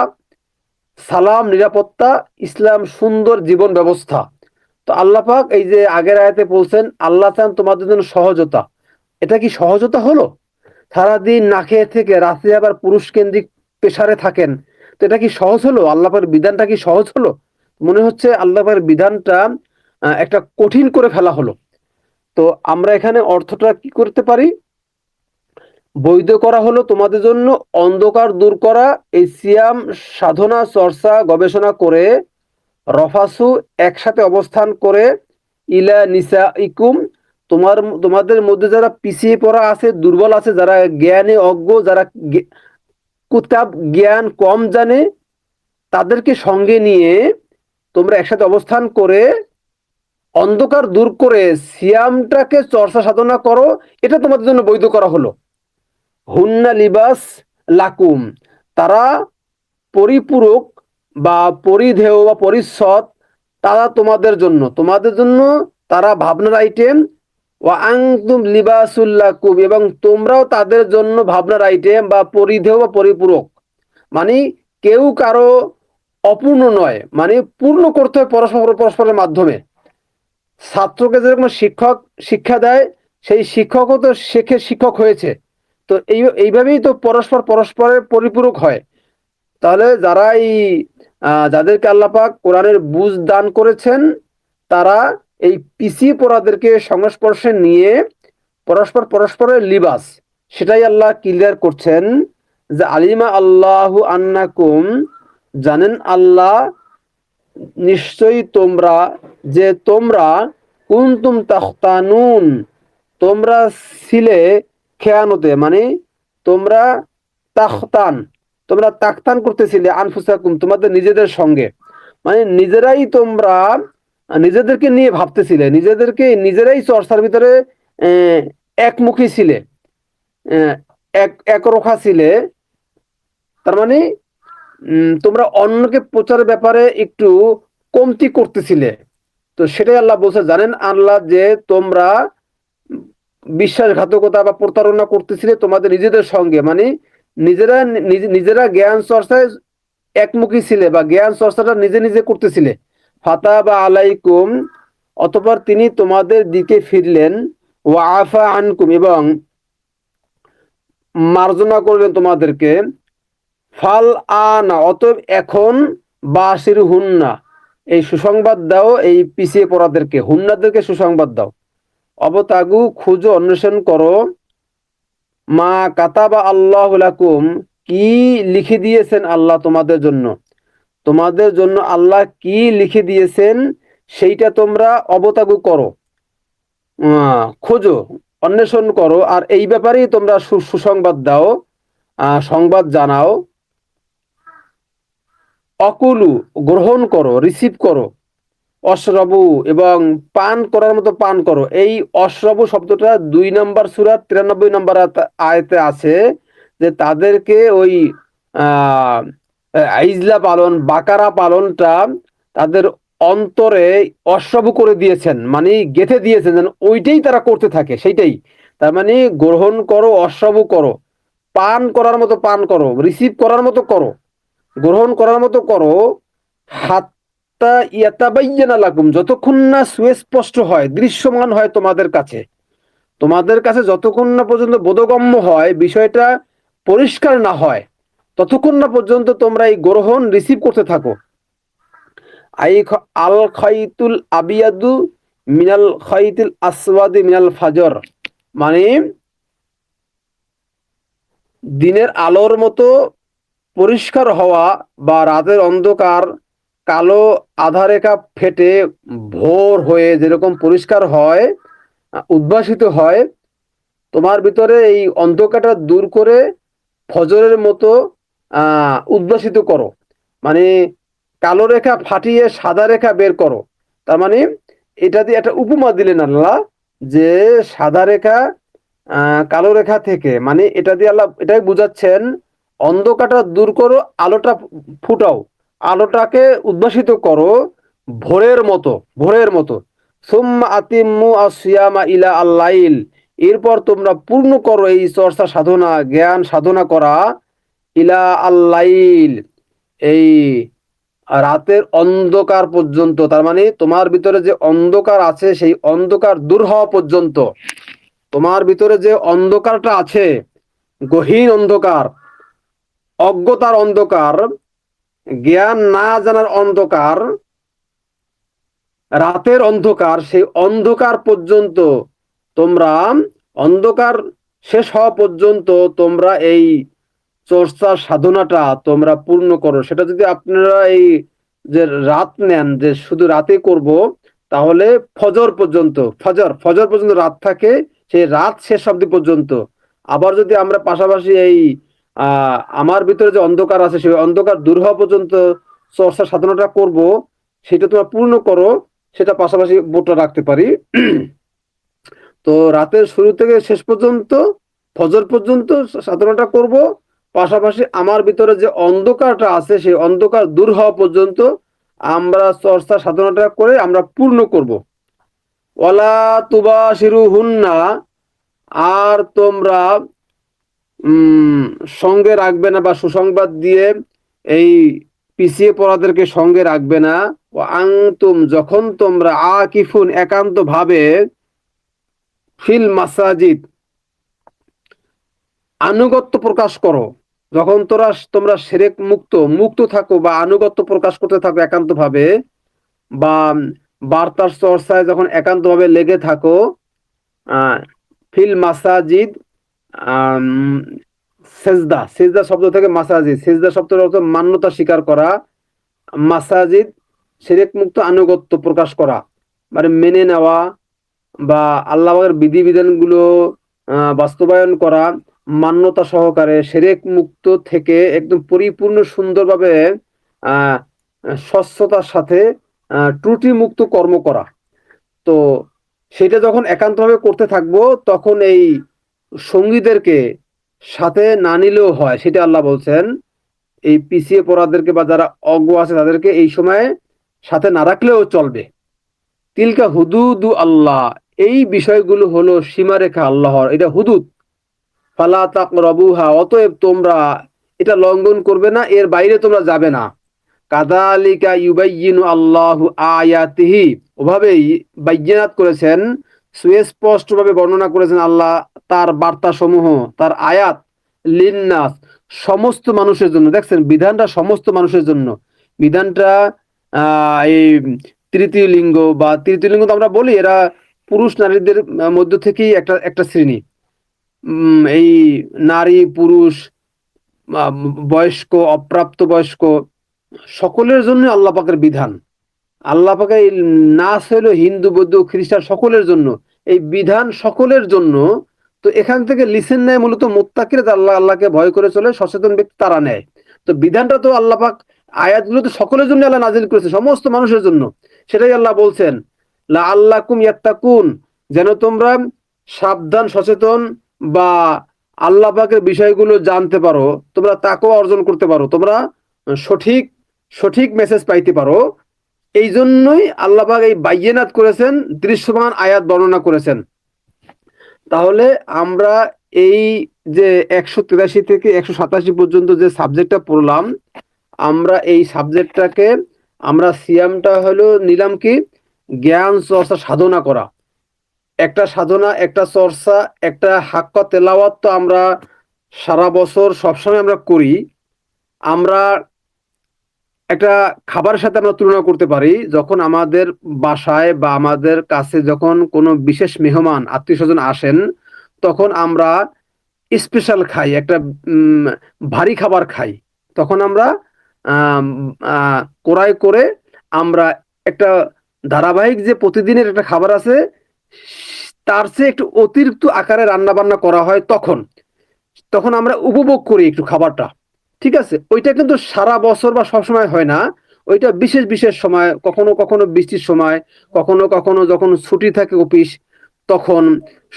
সালাম নিরাপত্তা, ইসলাম সুন্দর জীবন ব্যবস্থা। তো আল্লাহ পাক এই যে আগের আয়াতে বলছেন আল্লাহ চান তোমাদের জন্য সহজতা। এটা কি সহজতা হলো? সারাদিন না খেয়ে থেকে রাতে আবার পুরুষ কেন্দ্রিক প্রেশারে থাকেন, তো এটা কি সহজ হলো? আল্লাহ পাকের বিধানটা কি সহজ হলো? মনে হচ্ছে আল্লাহ পাকের বিধানটা একটা কঠিন করে ফেলা হলো। তো আমরা এখানে অর্থটা কি করতে পারি? বৈধ করা হলো তোমাদের জন্য অন্ধকার দূর করা, এই সিয়াম সাধনা চর্চা গবেষণা করে, রফাসু একসাথে অবস্থান করে, ইলা নিসা ইকুম, তোমাদের মধ্যে যারা পিছিয়ে পড়া আছে, দুর্বল আছে, যারা জ্ঞানে অজ্ঞ, যারা কুতাব জ্ঞান কম জানে, তাদেরকে সঙ্গে নিয়ে তোমরা একসাথে অবস্থান করে অন্ধকার দূর করে সিয়ামটাকে চর্চা সাধনা করো। এটা তোমাদের জন্য বৈধ করা হলো। হুন্না লিবাস লাকুম, তারা পরিপূরক বা পরিধেয় বা পরিচ্ছদ, তারা তোমাদের জন্য তারা ভাবনার আইটেম, ওয়া আনতুম লিবাসুল লাকুম, এবং তোমরাও তাদের জন্য ভাবনার আইটেম বা পরিধেয় বা পরিপূরক। মানে কেউ কারো অপূর্ণ নয়, মানে পূর্ণ করতে হয় পরস্পরের মাধ্যমে। ছাত্রকে যেরকম শিক্ষক শিক্ষা দেয়, সেই শিক্ষকও তো শেখে শিক্ষক হয়েছে। তো এইভাবেই তো পরস্পরের পরিপূরক হয়। তাহলে যারা এই যাদেরকে আল্লাহ পাক কোরআনের বুঝ দান করেছেন, তারা এই পিছিয়ে পড়াদেরকে সংস্পর্শে নিয়ে পরস্পরের লিবাস, সেটাই আল্লাহ ক্লিয়ার করছেন যে আলিমা আল্লাহু আন্নাকুম, জানেন আল্লাহ নিশ্চয়ই তোমরা, যে তোমরা কুনতুম তাখতানুন, তোমরা ছিলে খেয়ানতে, মানে তোমরা তাখতান, তোমরা তাখতান করতেছিলে আনফুসাকুম, তোমাদের নিজেদের সঙ্গে, মানে নিজেরাই তোমরা নিজেদেরকে নিয়ে ভাবতেছিলে, নিজেরাই চর্চার ভিতরে আহ, একমুখী ছিলে, আহ, একরোখা ছিলে। তার মানে তোমরা অন্যকে প্রচারের ব্যাপারে একটু কমতি করতেছিলে। তো সেটাই আল্লাহ বলছে, জানেন আল্লাহ যে তোমরা বিশ্বাসঘাতকতা বা প্রতারণা করতেছিলে তোমাদের নিজেদের সঙ্গে, মানে নিজেরা জ্ঞান চর্চায় একমুখী ছিলে বা জ্ঞান চর্চাটা নিজে নিজে করতেছিলে। ফাতা বা আলাইকুম, অতঃপর তিনি তোমাদের দিকে ফিরলেন, ওয়া আফা আনকুম, এবং মার্জনা করলেন তোমাদেরকে। ফাল আনা, অতএব এখন বাসির হুন্না, এই সুসংবাদ দাও এই পিছিয়ে পড়াদেরকে, হুন্নাদেরকে সুসংবাদ দাও। অবতাগু, খুঁজো অন্বেষণ করো, মা কাতাবা আল্লাহ লাকুম, কি লিখে দিয়েছেন আল্লাহ তোমাদের জন্য, তোমাদের জন্য আল্লাহ কি লিখে দিয়েছেন সেইটা তোমরা অবতাগু করো, খোঁজো, অন্বেষণ করো, আর এই ব্যাপারেই তোমরা সুসংবাদ দাও, সংবাদ জানাও। অকুলু, গ্রহণ করো, রিসিভ করো, অশ্রবু, এবং পান করার মতো পান করো। এই অশ্রবু শব্দটা 2 নম্বর সূরা 93 নম্বর আয়াতে আছে, যে তাদেরকে ওই আহ আইজলা পালন, বাকারা পালনটা তাদের অন্তরে অশ্রবু করে দিয়েছেন, মানে গেঁথে দিয়েছেন, যেন ওইটাই তারা করতে থাকে, সেইটাই। তার মানে গ্রহণ করো, অশ্রবু করো, পান করার মতো পান করো, রিসিভ করার মতো করো, গ্রহণ করার মতো করো। হাত্তা ইয়াতাবাইয়ানা লাকুম, যতক্ষণ না সুস্পষ্ট হয়, দৃশ্যমান হয় তোমাদের কাছে যতক্ষণ না পর্যন্ত বোধগম্য হয়, বিষয়টা পরিষ্কার না হয়, ততক্ষণ না পর্যন্ত তোমরা এই গ্রহণ রিসিভ করতে থাকো। আই আল খাইতুল আবিয়াদু মিনাল খাইতুল আসওয়াদি মিনাল ফাজর, মানে দিনের আলোর মতো পরিষ্কার হওয়া বা রাতের অন্ধকার কালো আধারেখা ফেটে ভোর হয়ে যেরকম পরিষ্কার হয়, উদ্ভাসিত হয়, তোমার ভিতরে এই অন্ধকারটা দূর করে ফজরের মতো উদ্ভাসিত করো, মানে কালো রেখা ফাটিয়ে সাদা রেখা বের করো। তার মানে এটা দিয়ে একটা উপমা দিলেন আল্লাহ, যে সাদা রেখা কালো রেখা থেকে, মানে এটা দিয়ে আল্লাহ এটাই বুঝাচ্ছেন, অন্ধকারটা দূর করো, আলোটা ফুটাও, আলোটাকে উদ্ভাসিত করো ভোরের মতো। সুম্মা আতিম্মু আসিয়ামা ইলা আল্লাইল, এরপর তোমরা পূর্ণ করো এই চর্চা সাধনা, জ্ঞান সাধনা করা, ইলা আল্লাইল, এই রাতের অন্ধকার পর্যন্ত। তার মানে তোমার ভিতরে যে অন্ধকার আছে, সেই অন্ধকার দূর হওয়া পর্যন্ত, তোমার ভিতরে যে অন্ধকারটা আছে, গহীন অন্ধকার, অজ্ঞতার অন্ধকার, জ্ঞান না জানার অন্ধকার, রাতের অন্ধকার, সেই অন্ধকার পর্যন্ত তোমরা, অন্ধকার শেষ হওয়া পর্যন্ত তোমরা এই চর্চা সাধনাটা তোমরা পূর্ণ করো। সেটা যদি আপনারা এই যে রাত নেন, যে শুধু রাতে করব, তাহলে ফজর পর্যন্ত রাত থাকে, সেই রাত শেষ অবধি পর্যন্ত। আবার যদি আমরা পাশাপাশি এই আমার ভিতরে যে অন্ধকার আছে, সেই অন্ধকার দূর হওয়া পর্যন্ত চর্চা সাধনাটা করব, সেটা তোমরা পূর্ণ করো, সেটা পাশাপাশি বোটা রাখতে পারি। তো রাতের শুরু থেকে শেষ পর্যন্ত, ফজর পর্যন্ত সাধনাটা করব, পাশাপাশি আমার ভিতরে যে অন্ধকারটা আছে, সেই অন্ধকার দূর হওয়া পর্যন্ত আমরা চর্চা সাধনাটা করে আমরা পূর্ণ করব। ওয়ালা তুবাশিরুহুন্না, আর তোমরা সঙ্গে রাখবে না, বা সুসংবাদ দিয়ে এই পিছিয়ে পড়াদেরকে সঙ্গে রাখবে না। ও আনতুম, যখন তোমরা আকিফুন একান্ত ভাবে, ফিল মাসাজিদ আনুগত্য প্রকাশ করো, যখন তোমরা শিরক মুক্ত মুক্ত থাকো বা আনুগত্য প্রকাশ করতে থাকো একান্ত ভাবে, বা বার্তার চর্চায় যখন একান্ত ভাবে লেগে থাকো, আহ, ফিল মাসাজিদ, আম, সেজদা, সেজদা শব্দ থেকে মাসাজিদ, সেজদা শব্দের অর্থ মান্যতা স্বীকার করা, মাসাজিদ শিরক মুক্ত আনুগত্য প্রকাশ করা, মানে মেনে নেওয়া বা আল্লাহর বিধিবিধানগুলো বাস্তবায়ন করা, মান্যতা সহকারে শিরক মুক্ত থেকে একদম পরিপূর্ণ সুন্দরভাবে আহ স্বচ্ছতার সাথে ত্রুটি মুক্ত কর্ম করা। তো সেটা যখন একান্তভাবে করতে থাকবো, তখন এই সঙ্গীদেরকে সাথে না নিলেও হয়, সেটা আল্লাহ বলছেন। এই পিছিয়ে পড়াদেরকে বা যারা অজ্ঞ আছে তাদেরকে এই সময়ে সাথে না রাখলেও চলবে। তিলকা হুদুদু আল্লাহ, এই বিষয়গুলো হলো সীমারেখা আল্লাহর, এটা হুদুদ। ফালা তাকরাবুহা, অতএব তোমরা এটা লঙ্ঘন করবে না, এর বাইরে তোমরা যাবে না। কাযালিকা ইউবাইয়িনু আল্লাহু আয়াতিহি, ওভাবেই বায়্যিনাত করেছেন, সুস্পষ্টভাবে বর্ণনা করেছেন আল্লাহ তার বার্তা সমূহ, তার আয়াত, লিন্নাস, সমস্ত মানুষের জন্য। দেখছেন, বিধানটা সমস্ত মানুষের জন্য। বিধানটা এই তৃতীয় লিঙ্গ বা তৃতীয় লিঙ্গ তো আমরা বলি, এরা পুরুষ নারীদের মধ্য থেকেই একটা একটা শ্রেণী। এই নারী পুরুষ, বয়স্ক অপ্রাপ্ত বয়স্ক, সকলের জন্য আল্লাহ পাকের বিধান। আল্লাহ পাকের এই নাস হলো হিন্দু বৌদ্ধ খ্রিস্টান সকলের জন্য, এই বিধান সকলের জন্য। তো এখান থেকে লিসেন নেয় মূলত মুত্তাকিরা, আল্লাহকে ভয় করে চলে সচেতন ব্যক্তি, তারা নেয়। তো বিধানটা তো আল্লাহ পাক, আয়াতগুলো তো সকলের জন্য আল্লাহ নাজিল করেছে, সমস্ত মানুষের জন্য। সেটাই আল্লাহ বলছেন, লা আল্লাকুম ইয়াত্তাকুন, যেন তোমরা সাবধান সচেতন বা আল্লাহ পাকের বিষয়গুলো জানতে পারো, তোমরা তাকওয়া অর্জন করতে পারো, তোমরা সঠিক সঠিক মেসেজ পাইতে পারো। এই জন্যই আল্লাহ পাক এই বাইয়িনাত করেছেন, দৃশ্যমান আয়াত বর্ণনা করেছেন। তাহলে আমরা এই যে 183 থেকে 187 পর্যন্ত যে সাবজেক্টটা পড়লাম, আমরা এই সাবজেক্টটাকে, আমরা সিয়ামটা হলো নিলাম কি, জ্ঞান চর্চা সাধনা করা। একটা সাধনা, একটা চর্চা, একটা হাক্কা তেলাওয়াত তো আমরা সারা বছর সবসময় আমরা করি। আমরা একটা খাবারের সাথে আমরা তুলনা করতে পারি, যখন আমাদের বাসায় বা আমাদের কাছে যখন কোনো বিশেষ মেহমান আত্মীয় স্বজন আসেন, তখন আমরা স্পেশাল খাই, একটা ভারী খাবার খাই। তখন আমরা ক্রয় করে আমরা একটা ধারাবাহিক যে প্রতিদিনের একটা খাবার আছে, তার চেয়ে একটু অতিরিক্ত আকারে রান্না বান্না করা হয়, তখন তখন আমরা উপভোগ করি একটু খাবারটা। ঠিক আছে, ওইটা কিন্তু সারা বছর বা সবসময় হয় না, ওইটা বিশেষ বিশেষ সময়, কখনো কখনো বৃষ্টির সময়, কখনো কখনো যখন ছুটি থাকে অফিস, তখন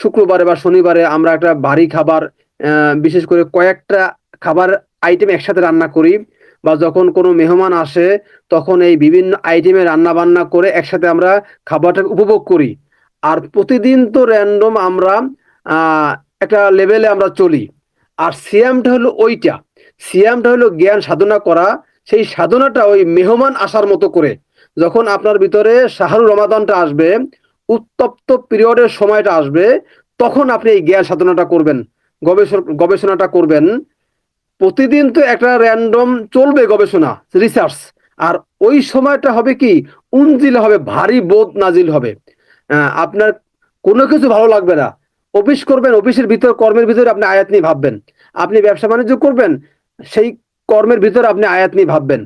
শুক্রবারে বা শনিবারে আমরা একটা ভারী খাবার, বিশেষ করে কয়েকটা খাবার আইটেম একসাথে রান্না করি। বা যখন কোনো মেহমান আসে, তখন এই বিভিন্ন আইটেমে রান্না বান্না করে একসাথে আমরা খাবারটাকে উপভোগ করি। আর প্রতিদিন তো র্যান্ডম আমরা একটা লেভেলে আমরা চলি। আর সিয়ামটা হলো ওইটা, সিয়ামটা হলো জ্ঞান সাধনা করা। সেই সাধনাটা ওই মেহমান আসার মতো করে, যখন আপনার ভিতরে শাহরুর রমাদানটা আসবে, উত্তপ্ত পিরিয়ডের সময়টা আসবে, তখন আপনি এই জ্ঞান সাধনাটা করবেন, গবেষণাটা করবেন। প্রতিদিন তো একটা র্যান্ডম চলবে গবেষণা, রিসার্চ। আর ওই সময়টা হবে কি, উনজিল হবে, ভারী বোধ নাজিল হবে। আপনার কোনো কিছু ভালো লাগবে না। অফিস করবেন, অফিসের ভিতর কর্মের ভিতরে আপনি আয়াত নিয়ে ভাববেন। আপনি ব্যবসা বাণিজ্য করবেন, সেই কর্মের ভিতরে আপনি আয়াত নিয়ে ভাববেন।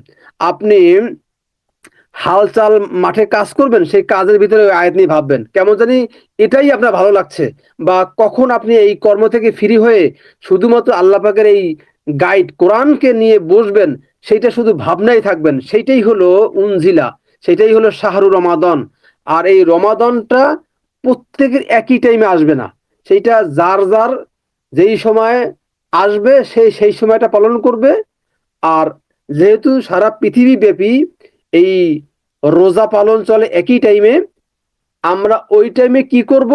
আপনি হাল চাল মাঠে কাজ করবেন, সেই কাজের ভিতরে ওই আয়াত নিয়ে ভাববেন, কেমন জানি এটাই আপনার ভালো লাগছে। বা কখন আপনি এই কর্ম থেকে ফ্রি হয়ে শুধুমাত্র আল্লাহ পাকের এই গাইড কোরআনকে নিয়ে বসবেন, সেইটা শুধু ভাবনাই থাকবেন, সেইটাই হলো উনজিলা, সেটাই হলো শাহরুর রমাদান। আর এই রমাদানটা প্রত্যেকের একই টাইমে আসবে না, সেইটা যার যার যেই সময় আসবে সেই সেই সময়টা পালন করবে। আর যেহেতু সারা পৃথিবী ব্যাপী এই রোজা পালন চলে একই টাইমে, আমরা ওই টাইমে কি করব?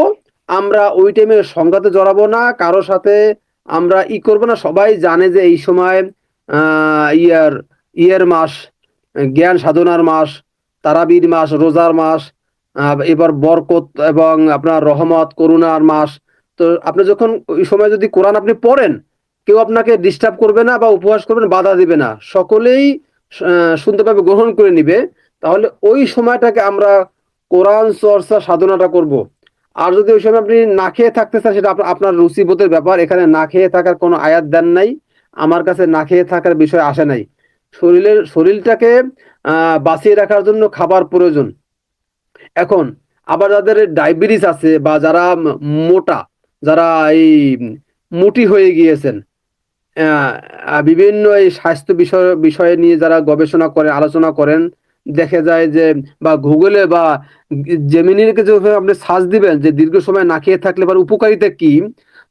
আমরা ওই টাইমে সংঘাতে জড়াবো না, কারো সাথে আমরা করব না। সবাই জানে যে এই সময় ইয়ার ইয়ের মাস, জ্ঞান সাধনার মাস, তারাবির মাস, রোজার মাস, এবার বরকত এবং আপনার রহমত করুণার মাস। তো আপনি যখন ওই সময় যদি কোরআন আপনি পড়েন, কেউ আপনাকে ডিস্টার্ব করবে না বা উপহাস করবেন, বাধা দিবে না, সকলেই সুন্দরভাবে গ্রহণ করে নিবে। তাহলে ওই সময়টাকে আমরা কোরআন চর্চা সাধনাটা করব। আর যদি ওই সময় আপনি না খেয়ে থাকতে চান, সেটা আপনার রুচিবোধের ব্যাপার। এখানে না খেয়ে থাকার কোনো আয়াত দেন নাই, আমার কাছে না খেয়ে থাকার বিষয় আসে নাই। শরীরটাকে বাঁচিয়ে রাখার জন্য খাবার প্রয়োজন। এখন আবার যাদের ডায়াবেটিস আছে বা যারা মোটা, যারা এই মোটি হয়ে গিয়েছেন, বিভিন্ন এই স্বাস্থ্য বিষয়ে নিয়ে যারা গবেষণা করে, আলোচনা করেন, দেখে যায় যে বা গুগলে বা জেমিনির যখন আপনি সার্চ দিবেন যে দীর্ঘ সময় না খেয়ে থাকলে এবার উপকারিতা কি,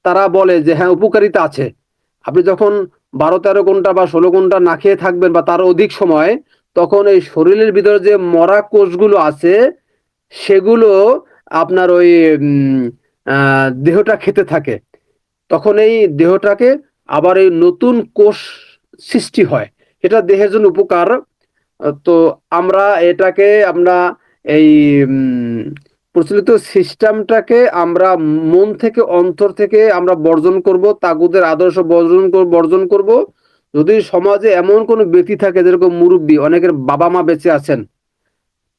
তারা বলে যে হ্যাঁ, উপকারিতা আছে। আপনি যখন 12-13 ঘন্টা বা 16 ঘন্টা না খেয়ে থাকবেন বা তার অধিক সময়, তখন এই শরীরের ভিতরে যে মরা কোষগুলো আছে সেগুলো আপনার ওই দেহটা খেতে থাকে। তখন এই দেহটাকে আবার এই নতুন কোষ সৃষ্টি হয়, এটা দেহের জন্য উপকার। তো আমরা এটাকে আমরা এই প্রচলিত সিস্টেমটাকে আমরা মন থেকে, অন্তর থেকে আমরা বর্জন করব, তাগুদের আদর্শ বর্জন করব। যদি সমাজে এমন কোনো ব্যক্তি থাকে, যেরকম মুরব্বী, অনেকের বাবা মা বেঁচে আছেন,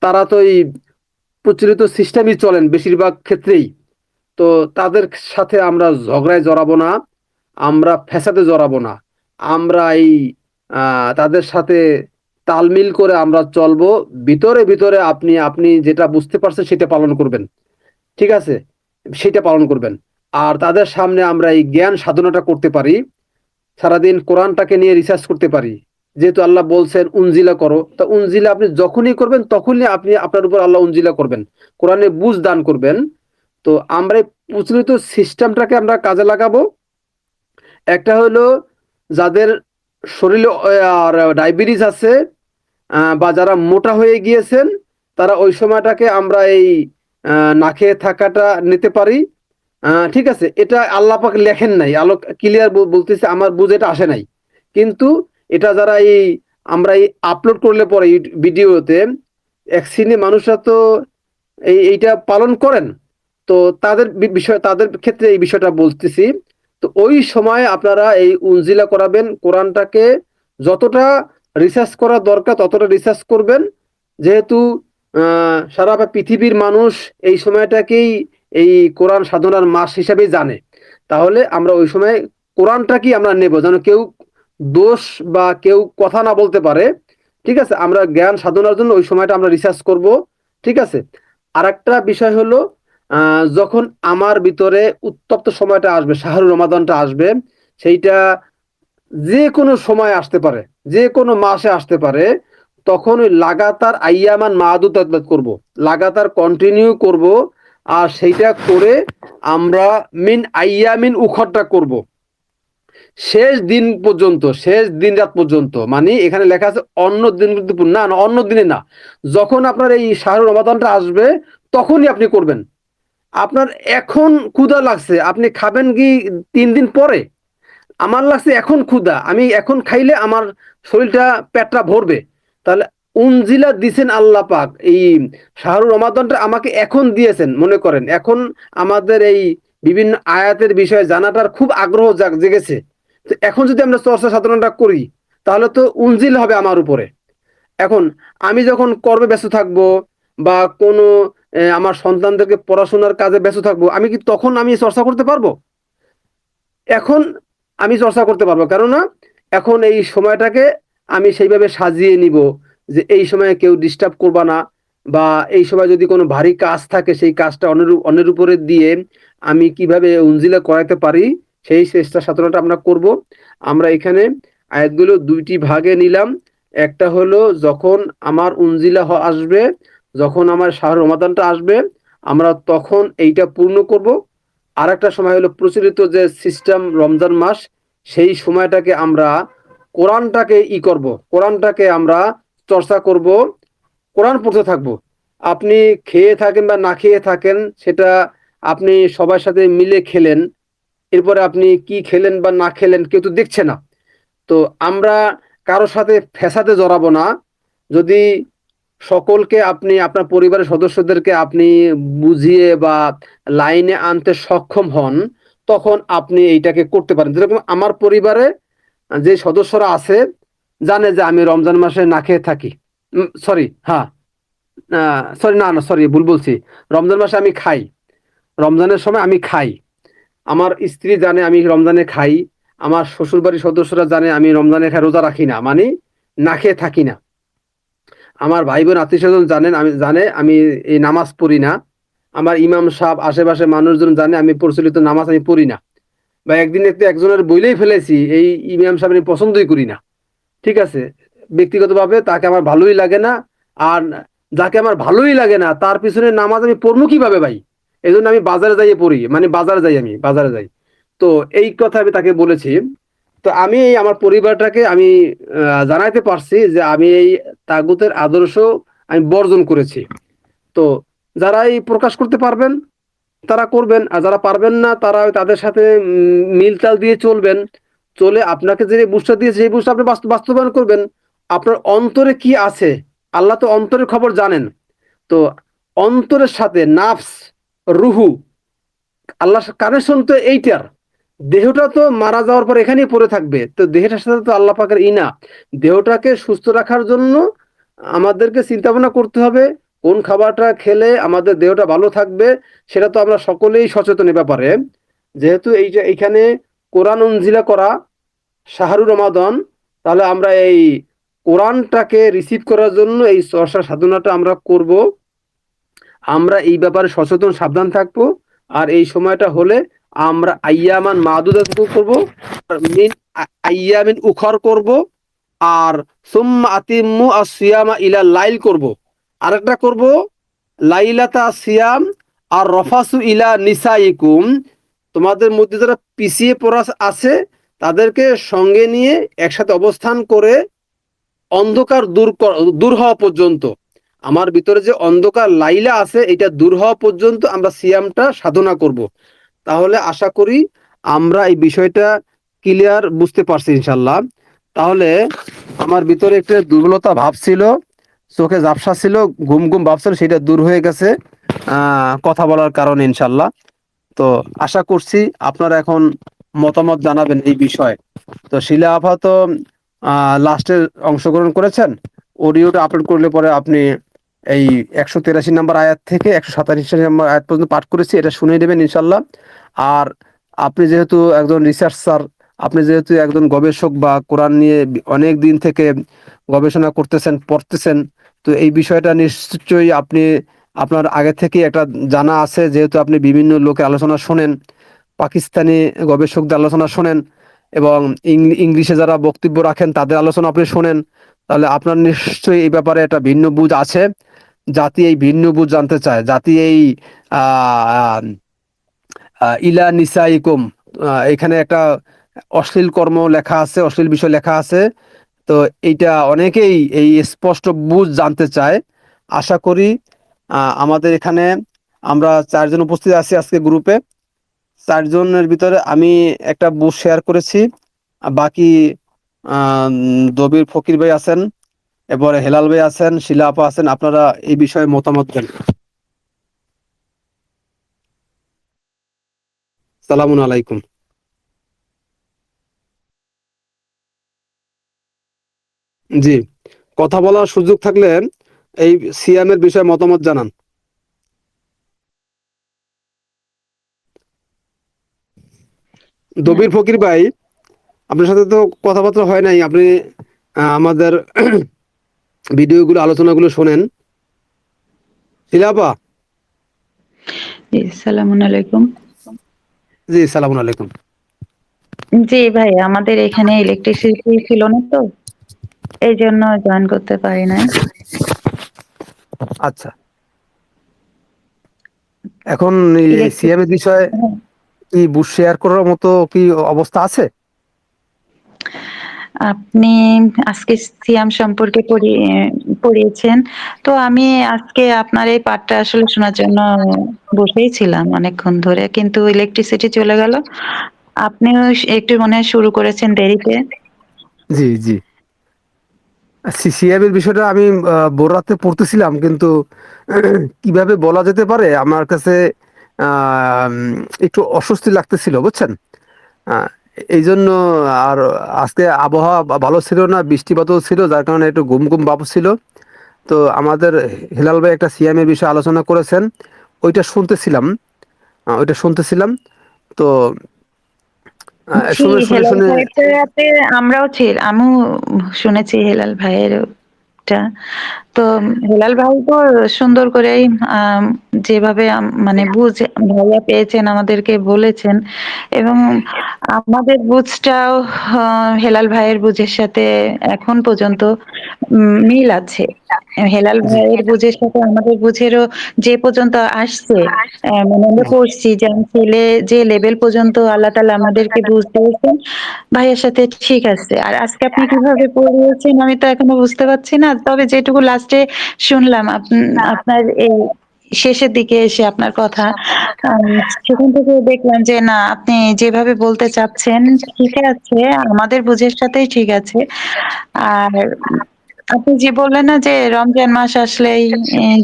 তারা তো এই প্রচলিত সিস্টেমই চলেন বেশিরভাগ ক্ষেত্রেই। তো তাদের সাথে আমরা ঝগড়ায় জড়াবো না, আমরা ফ্যাসাদে জড়াবো না। আমরা এই তাদের সাথে তালমিল করে আমরা চলবো। ভিতরে ভিতরে আপনি আপনি যেটা বুঝতে পারছেন সেটা পালন করবেন, ঠিক আছে? সেটা পালন করবেন। আর তাদের সামনে আমরা এই জ্ঞান সাধনাটা করতে পারি, সারাদিন কোরআনটাকে নিয়ে রিসার্চ করতে পারি। যেহেতু আল্লাহ বলছেন উনজিলা করো, তা উনজিলা আপনি যখনই করবেন তখনই আপনি আপনার উপর আল্লাহ উনজিলা করবেন, কোরআনে বুঝ দান করবেন। তো আমরা এই প্রচলিত সিস্টেমটাকে আমরা কাজে লাগাবো। একটা হলো যাদের শরীরে আর ডায়াবেটিস আছে বা যারা মোটা হয়ে গিয়েছেন, তারা ওই সময়টাকে আমরা এই না খেয়ে থাকাটা নিতে পারি। ঠিক আছে, এটা আল্লাহ পাক লেখেন নাই, আলোক ক্লিয়ার বলতেছে, আমার বুঝে এটা আসে নাই। কিন্তু এটা যারা এই আমরা এই আপলোড করলে পরে ভিডিওতে, এক শ্রেণী মানুষরা তো এইটা পালন করেন। তো তাদের বিষয়, তাদের ক্ষেত্রে এই বিষয়টা বলতেছি। তো ওই সময় আপনারা এই উনজিলা করাবেন, কোরআনটাকে যতটা রিসার্চ করা দরকার ততটা রিসার্চ করবেন। যেহেতু সারা পৃথিবীর মানুষ এই সময়টাকেই এই কোরআন সাধনার মাস হিসাবেই জানে, তাহলে আমরা ওই সময় কোরআনটাকেই আমরা নেব, যেন কেউ দোষ বা কেউ কথা না বলতে পারে। ঠিক আছে, আমরা জ্ঞান সাধনার জন্য ওই সময়টা আমরা রিসার্চ করব। ঠিক আছে। আর একটা বিষয় হলো, যখন আমার ভিতরে উত্তপ্ত সময়টা আসবে, শাহরুর রমাদানটা আসবে, সেইটা যে কোনো সময় আসতে পারে, যে কোনো মাসে আসতে পারে, তখন ওই লাগাতার আইয়ামান মাহাদুদ করব, লাগাতার কন্টিনিউ করব। আর সেইটা করে আমরা মিন আইয়ামিন উখরটা করব শেষ দিন পর্যন্ত, শেষ দিন রাত পর্যন্ত। মানে এখানে লেখা আছে অন্য দিন, না না, অন্য দিনে না, যখন আপনার এই শাহরুর রমাদানটা আসবে তখনই আপনি করবেন। আপনার এখন ক্ষুধা লাগছে, আপনি খাবেন কি 3 দিন পরে? আমার লাগছে এখন ক্ষুধা, আমি এখন খাইলে আমার শরীরটা, পেটটা ভরবে। তাহলে উনজিলা দিছেন আল্লাহ পাক, এই শাহরুর রমাদানটা আমাকে এখন দিয়েছেন। মনে করেন এখন আমাদের এই বিভিন্ন আয়াতের বিষয়ে জানাটার খুব আগ্রহ জেগেছে। তো এখন যদি আমরা চর্চা সাধনাটা করি, তাহলে তো উনজিল হবে আমার উপরে। এখন আমি যখন কর্মে ব্যস্ত থাকবো বা কোনো আমার সন্তানদেরকে পড়াশোনার কাজে ব্যস্ত থাকবো, আমি কি তখন আমি চর্চা করতে পারবো? এখন আমি চর্চা করতে পারবো, কেননা এখন এই সময়টাকে আমি সেইভাবে সাজিয়ে নিব যে এই সময় কেউ ডিস্টার্ব করবা না, বা এই সময় যদি কোনো ভারী কাজ থাকে সেই কাজটা অন্যের উপরে দিয়ে আমি কিভাবে উনজিলা করাইতে পারি, সেই চেষ্টা সাধনাটা আমরা করব। আমরা এখানে আয়াতগুলো 2টি ভাগে নিলাম। একটা হলো যখন আমার উনজিলা আসবে, যখন আমার শাহর রমাদানটা আসবে, আমরা তখন এইটা পূর্ণ করব। আর একটা সময় হলো প্রচলিত যে সিস্টেম রমজান মাস, সেই সময়টাকে আমরা কোরআনটাকে করব, কোরআনটাকে আমরা চর্চা করব, কোরআন পড়তে থাকবো। আপনি খেয়ে থাকেন বা না খেয়ে থাকেন, সেটা আপনি সবার সাথে মিলে খেলেন, এরপরে আপনি কি খেলেন বা না খেলেন কেউ তো দেখছে না। তো আমরা কারো সাথে ফ্যাসাদে জড়াবো না। যদি সকলকে আপনি আপনার পরিবারের সদস্যদেরকে আপনি বুঝিয়ে বা লাইনে আনতে সক্ষম হন, তখন আপনি এইটাকে করতে পারেন। যেরকম আমার পরিবারে যে সদস্যরা আছে জানে যে আমি রমজান মাসে না খেয়ে থাকি। সরি, হ্যাঁ, সরি, না, না, সরি, ভুল বলছি। রমজান মাসে আমি খাই। রমজানের সময় আমি খাই। আমার স্ত্রী জানে আমি রমজানে খাই। আমার শ্বশুরবাড়ির সদস্যরা জানে আমি রমজানে খাই, রোজা রাখি না, মানে না খেয়ে থাকি না। আমার ভাই বোন আত্মীয়স্বজন জানে আমি এই নামাজ পড়ি না। আমার ইমাম সাহেব, আশেপাশে মানুষজন জানে আমি প্রচলিত নামাজ আমি পড়ি না। বা একদিন একজনের বইলেই ফেলেছি এই ইমাম সাহেব আমি পছন্দই করি না। ঠিক আছে? ব্যক্তিগতভাবে তাকে আমার ভালোই লাগে না। আর যাকে আমার ভালোই লাগে না তার পিছনে নামাজ আমি পড়বো কিভাবে ভাই? এজন্য আমি বাজারে যাইয়ে পড়ি। মানে বাজারে যাই, আমি বাজারে যাই। তো এই কথা আমি তাকে বলেছি। তো আমি এই আমার পরিবারটাকে আমি জানাইতে পারছি যে আমি এই তাগুতের আদর্শ আমি বর্জন করেছি। তো যারা এই প্রকাশ করতে পারবেন তারা করবেন, আর যারা পারবেন না তারা তাদের সাথে মিলতাল দিয়ে চলবেন। চলে আপনাকে যে বুঝটা দিয়েছে সেই বুঝটা আপনি বাস্তবায়ন করবেন। আপনার অন্তরে কি আছে, আল্লাহ তো অন্তরের খবর জানেন। তো অন্তরের সাথে নাফস, রুহু, আল্লাহর কানেকশন তো এইটার। দেহটা তো মারা যাওয়ার পর এখানেই পড়ে থাকবে, তো দেহটার সাথে তো আল্লাহ পাকের না। দেহটাকে সুস্থ রাখার জন্য আমাদেরকে চিন্তা ভাবনা করতে হবে কোন খাবারটা খেলে আমাদের দেহটা ভালো থাকবে। সেটা তো আমরা সকলেই সচেতন এ ব্যাপারে। যেহেতু এই যে এইখানে কোরআন উনজিলা করা শাহরুর রমাদান, তাহলে আমরা এই কোরআনটাকে রিসিভ করার জন্য এই চর্চা সাধনাটা আমরা করব। আমরা এই ব্যাপারে সচেতন সাবধান থাকবো। আর এই সময়টা হলে আমরা আইয়ামান মাদুদাত করব, মিন আইয়ামিন উখর করব। আর সুম্মা আতিম্মু আসিয়ামা ইলা লাইল করব। আরেকটা করব লাইলাতা সিয়াম আর রফাসু ইলা নিসাইকুম। তোমাদের মধ্যে যারা পিছিয়ে পড়া আছে তাদেরকে সঙ্গে নিয়ে একসাথে অবস্থান করে অন্ধকার দূর হওয়া পর্যন্ত, আমার ভিতরে যে অন্ধকার লাইলা আছে এটা দূর হওয়া পর্যন্ত আমরা সিয়ামটা সাধনা করব। তাহলে আশা করি আমরা এই বিষয়টা ক্লিয়ার বুঝতে পারছি ইনশাল্লাহ। তাহলে আমার ভিতরে একটা দুর্বলতা ভাব ছিল, চোখে ঝাপসা ছিল, ঘুম ঘুম ভাব ছিল, সেটা দূর হয়ে গেছে কথা বলার কারণে ইনশাল্লাহ। তো আশা করছি আপনারা এখন মতামত জানাবেন এই বিষয়ে। তো শিলা আফা তো লাস্টে অংশগ্রহণ করেছেন। অডিওটা আপলোড করলে পরে আপনি এই 183 নম্বর আয়াত থেকে 187 নম্বর আয়াত পর্যন্ত পাঠ করেছি, এটা শুনে নেবেন ইনশাল্লাহ। আর আপনি যেহেতু একজন রিসার্চার, আপনি যেহেতু একজন গবেষক বা কোরআন নিয়ে অনেক দিন থেকে গবেষণা করতেছেন, পড়তেছেন, তো এই বিষয়টা নিশ্চয়ই আপনি আপনার আগে থেকে একটা জানা আছে, যেহেতু আপনি বিভিন্ন লোকের আলোচনা শোনেন, পাকিস্তানি গবেষকদের আলোচনা শোনেন, এবং ইংলিশে যারা বক্তব্য রাখেন তাদের আলোচনা আপনি শোনেন। তাহলে আপনার নিশ্চয়ই এই ব্যাপারে একটা ভিন্ন বুঝ আছে। জাতি এই ভিন্ন বুঝ জানতে চায়। জাতি এই আহ ইলা নিসাইকুম, এখানে একটা অশ্লীল কর্ম লেখা আছে, অশ্লীল বিষয় লেখা আছে। তো এইটা অনেকেই এই স্পষ্ট বুঝ জানতে চায়। আশা করি আমাদের এখানে আমরা 4 জন উপস্থিত আছি আজকে গ্রুপে। 4 জনের ভিতরে আমি একটা বুঝ শেয়ার করেছি। বাকি দবির ফকির ভাই আছেন, এরপরে হেলাল ভাই আছেন, শিলা আপা আছেন। আপনারা এই বিষয়ে মতামত দেন। সালামুন আলাইকুম। জি, কথা বলার সুযোগ থাকলে এই সিয়ামের বিষয়ে মতামত জানান। না, দবির ফকির ভাই, আপনার সাথে তো কথাবার্তা হয় নাই। আপনি আমাদের ভিডিওগুলো, আলোচনাগুলো শোনেন। শিলাপা। জি, সালামুন আলাইকুম। জি, সালামুন আলাইকুম। জি ভাই, আমাদের এখানে ইলেকট্রিসিটি ছিল না তো, এই জন্য জয়েন করতে পারি নাই। আচ্ছা, এখন ইলেকট্রিক সিএম এর বিষয়ে কি বুঝ শেয়ার করার মতো কি অবস্থা আছে? আপনি আজকে সিয়াম সম্পর্কে পড়িয়েছেন। তো আমি আজকে আপনার এই পাঠটা আসলে শোনার জন্য বসেই ছিলাম অনেকক্ষণ ধরে। কিন্তু ইলেকট্রিসিটি চলে গেল। আপনিও একটু মনে হয় শুরু করেছেন দেরিতে। জি, জি। সিএম এর বিষয়টা আমি ভোর রাতে পড়তেছিলাম, কিন্তু কিভাবে বলা যেতে পারে আমার কাছে একটু অস্বস্তি লাগতেছিল, বুঝছেন? আহ, এই জন্য। আর আজকে আবহাওয়া ভালো ছিল না, বৃষ্টিপাতও ছিল, যার কারণে একটু ঘুম ঘুম ভাব ছিল। তো আমাদের হেলাল ভাই একটা সিএম এর বিষয়ে আলোচনা করেছেন, ওইটা শুনতেছিলাম। ওইটা শুনতেছিলাম। তো জি, শুনে শুনে হেলাল শুনে ভাইয়ের সাথে আমিও শুনেছি হেলাল ভাইয়ের টা। তো হেলাল ভাই তো সুন্দর করেই আম যেভাবে মানে ভাইয়া পেয়েছেন আমাদেরকে বলেছেন, এবং আমাদের বুঝটাও হেলাল ভাইয়ের বুঝের সাথে এখন পর্যন্ত মিল আছে। হেলাল জি, ভাইয়ের বুঝের সাথে আমাদের বুঝেরও যে পর্যন্ত আসছে, মানে আমরা জি, পড়ছি যে ছেলে যে লেভেল পর্যন্ত আল্লাহ তাআলা আমাদেরকে বুঝ দিয়েছেন, ভাইয়ের সাথে ঠিক আছে। আর আজকে আপনি কিভাবে পড়িয়েছেন আমি তো এখনো বুঝতে পারছি না। তবে যেটুকু লাস্টে শুনলাম আপনার এই শেষের দিকে এসে আপনার কথা, আম সেখান থেকে দেখলাম যে না, আপনি যেভাবে বলতে চাচ্ছেন ঠিক আছে, আমাদের বুঝের সাথেই ঠিক আছে। আর আপনি যে বললেন না যে রমজান মাস আসলেই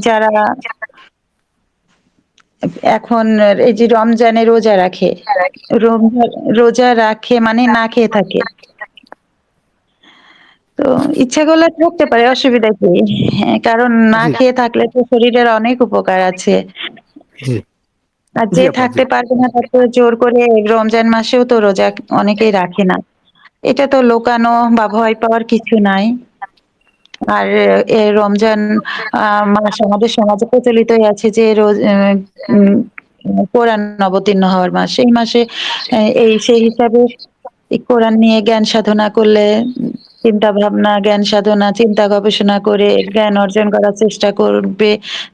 যারা এখন এই যে রমজানে রোজা রাখে, রোজা রোজা রাখে মানে না খেয়ে থাকে। তো ইচ্ছা করলে থাকতে পারে, অসুবিধা কি? হ্যাঁ, কারণ না জি, খেয়ে থাকলে তো শরীরের অনেক উপকার আছে। জি, আর জি যে আপা, জি, থাকতে পারবে না তাকে জোর করে রমজান মাসেও তো রোজা অনেকেই রাখে না। এটা তো লুকানো বা ভয় পাওয়ার কিছু নাই। আর রমজান মাস আমাদের সমাজে প্রচলিতই আছে যে উম কোরআন অবতীর্ণ হওয়ার মাস। এই মাসে সেই হিসাবে এই কোরআন নিয়ে জ্ঞান সাধনা করলে, চিন্তা ভাবনা, জ্ঞান সাধনা, চিন্তা গবেষণা করে জ্ঞান অর্জন করার চেষ্টা করবে।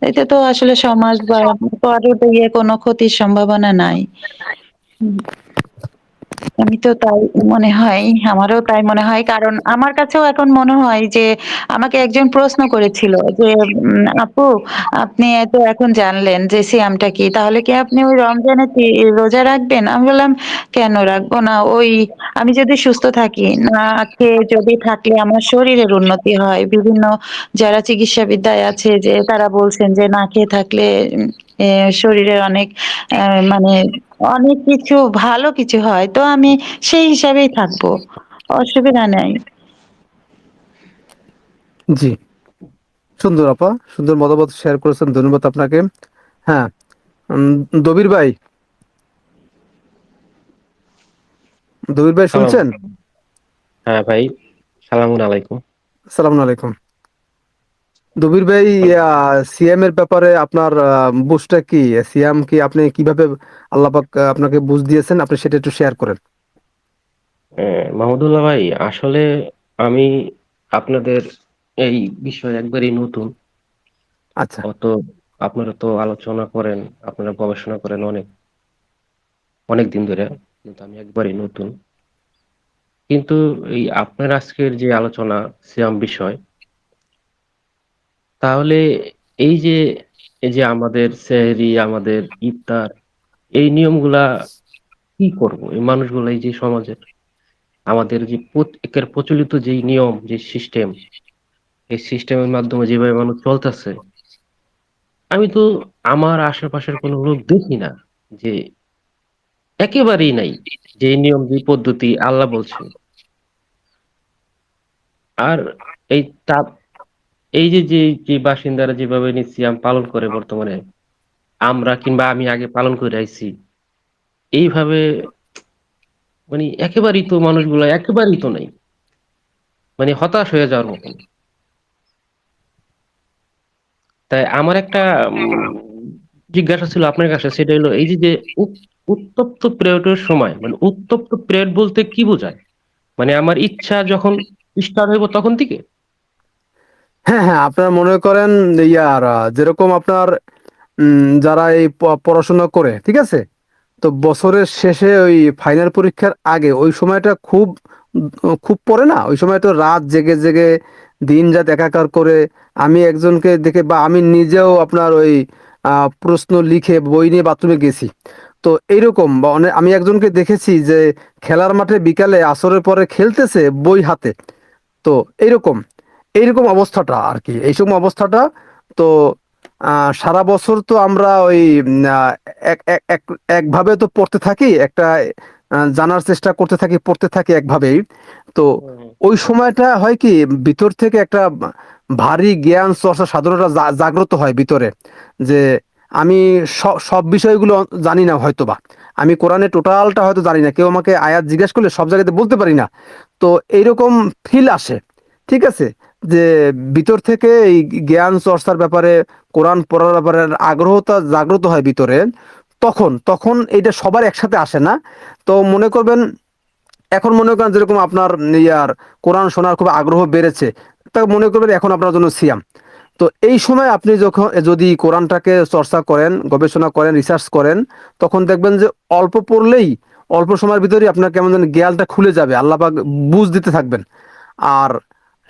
এতে তো আসলে সমাজ বা কারো দিয়ে কোনো ক্ষতির সম্ভাবনা নাই। হুম। আমি তো তাই মনে হয়, আমারও তাই মনে হয়। কারণ আমার কাছেও এখন মনে হয় যে আমাকে একজন প্রশ্ন করেছিল যে, "আপু, আপনি তো এখন জানলেন যে সিয়ামটা কি। তাহলে কি আপনি ওই রমজানে রোজা রাখবেন?" আমি বললাম, "কেন রাখবো না? আমি যদি সুস্থ থাকি, না খেয়ে যদি থাকলে আমার শরীরের উন্নতি হয়। বিভিন্ন যারা চিকিৎসাবিদ্যায় আছে যে তারা বলছেন যে না খেয়ে থাকলে উম এ শরীরের অনেক মানে অনেক কিছু ভালো কিছু হয়। তো আমি সেই হিসাবেই থাকবো। অসুবিধা নাই।" জি। সুন্দর আপা, সুন্দর মতামত শেয়ার করেছেন, ধন্যবাদ আপনাকে। হ্যাঁ। দবির ভাই, দবির ভাই সালাম। শুনছেন? হ্যাঁ ভাই, সালামুন আলাইকুম। আসসালামু আলাইকুম। দবির ভাই, সিএম এর ব্যাপারে আপনার বুঝটা কি? সিএম কি আপনি কিভাবে আল্লাহ পাক আপনাকে বুঝ দিয়েছেন, আপনি সেটা একটু শেয়ার করেন। মাহমুদুল্লাহ ভাই, আসলে আমি আপনাদের এই বিষয়ে একবারই নতুন। আচ্ছা। অত আপনারা তো আলোচনা করেন, আপনারা গবেষণা করেন অনেক অনেক দিন ধরে, কিন্তু আমি একবারই নতুন। কিন্তু এই আপনার আজকের যে আলোচনা সিয়াম বিষয়, তাহলে এই যে এই যে আমাদের সেহরি, আমাদের ইফতার, এই নিয়মগুলা কি করব? এই মানুষগুলা, এই যে সমাজের আমাদের যে একের প্রচলিত যেই নিয়ম, যে সিস্টেম, এই সিস্টেমের মাধ্যমে যেভাবে মানুষ চলতেছে, আমি তো আমার আশেপাশের কোনো লোক দেখি না যে একেবারেই নাই যে এই নিয়ম, যে পদ্ধতি আল্লাহ বলছেন। আর এই তাপ এই যে যে যে বাসিন্দারা যেভাবে সিয়াম পালন করে বর্তমানে, আমরা কিংবা আমি আগে পালন করে আইছি, এইভাবে মানে একেবারেই তো মানুষগুলা একেবারেই তো নাই, মানে হতাশ হয়ে যাওয়ার মতন। তাই আমার একটা জিজ্ঞাসা ছিল আপনার কাছে, সেটা হলো এই যে যে উত্তপ্ত পিরিয়ডের সময়, মানে উত্তপ্ত পিরিয়ড বলতে কি বোঝায়? মানে আমার ইচ্ছা যখন স্টার্ট হইব তখন থেকে? হ্যাঁ, হ্যাঁ, আপনার মনে করেন ইয়ার যেরকম আপনার যারা এই পড়াশোনা করে, ঠিক আছে? তো বছরের শেষে ওই ফাইনাল পরীক্ষার আগে ওই সময়টা খুব খুব পড়ে না, ওই সময় তো রাত জেগে জেগে দিন রাত একাকার করে আমি একজনকে দেখে, বা আমি নিজেও আপনার ওই প্রশ্ন লিখে বই নিয়ে বাথরুমে গেছি। তো এইরকম বা অনেক আমি একজনকে দেখেছি যে খেলার মাঠে বিকালে আসরের পরে খেলতেছে বই হাতে। তো এইরকম এইরকম অবস্থাটা আর কি, এইসব অবস্থাটা। তো সারা বছর তো আমরা ওই এক এক এক- একভাবে তো পড়তে থাকি, একটা জানার চেষ্টা করতে থাকি, পড়তে থাকি একভাবেই। তো ওই সময়টা হয় কি, ভিতর থেকে একটা ভারী জ্ঞান চর্চা সাধনাটা জাগ্রত হয় ভিতরে, যে আমি সব বিষয়গুলো জানি না হয়তোবা, আমি কোরআনে টোটালটা হয়তো জানি না, কেউ আমাকে আয়াত জিজ্ঞেস করলে সব জায়গাতে বলতে পারি না। তো এইরকম ফিল আসে, ঠিক আছে, যে ভিতর থেকে এই জ্ঞান চর্চার ব্যাপারে, কোরআন পড়ার ব্যাপারে আগ্রহটা জাগ্রত হয় ভিতরে। তখন তখন এইটা সবার একসাথে আসে না। তো মনে করবেন, এখন মনে করেন যেরকম আপনার ইয়ার কোরআন শোনার খুব আগ্রহ বেড়েছে, তা মনে করবেন এখন আপনার জন্য সিয়াম। তো এই সময় আপনি যখন যদি কোরআনটাকে চর্চা করেন, গবেষণা করেন, রিসার্চ করেন, তখন দেখবেন যে অল্প পড়লেই অল্প সময়ের ভিতরেই আপনার কেমন যেন জ্ঞানটা খুলে যাবে, আল্লাহ পাক বুঝ দিতে থাকবেন। আর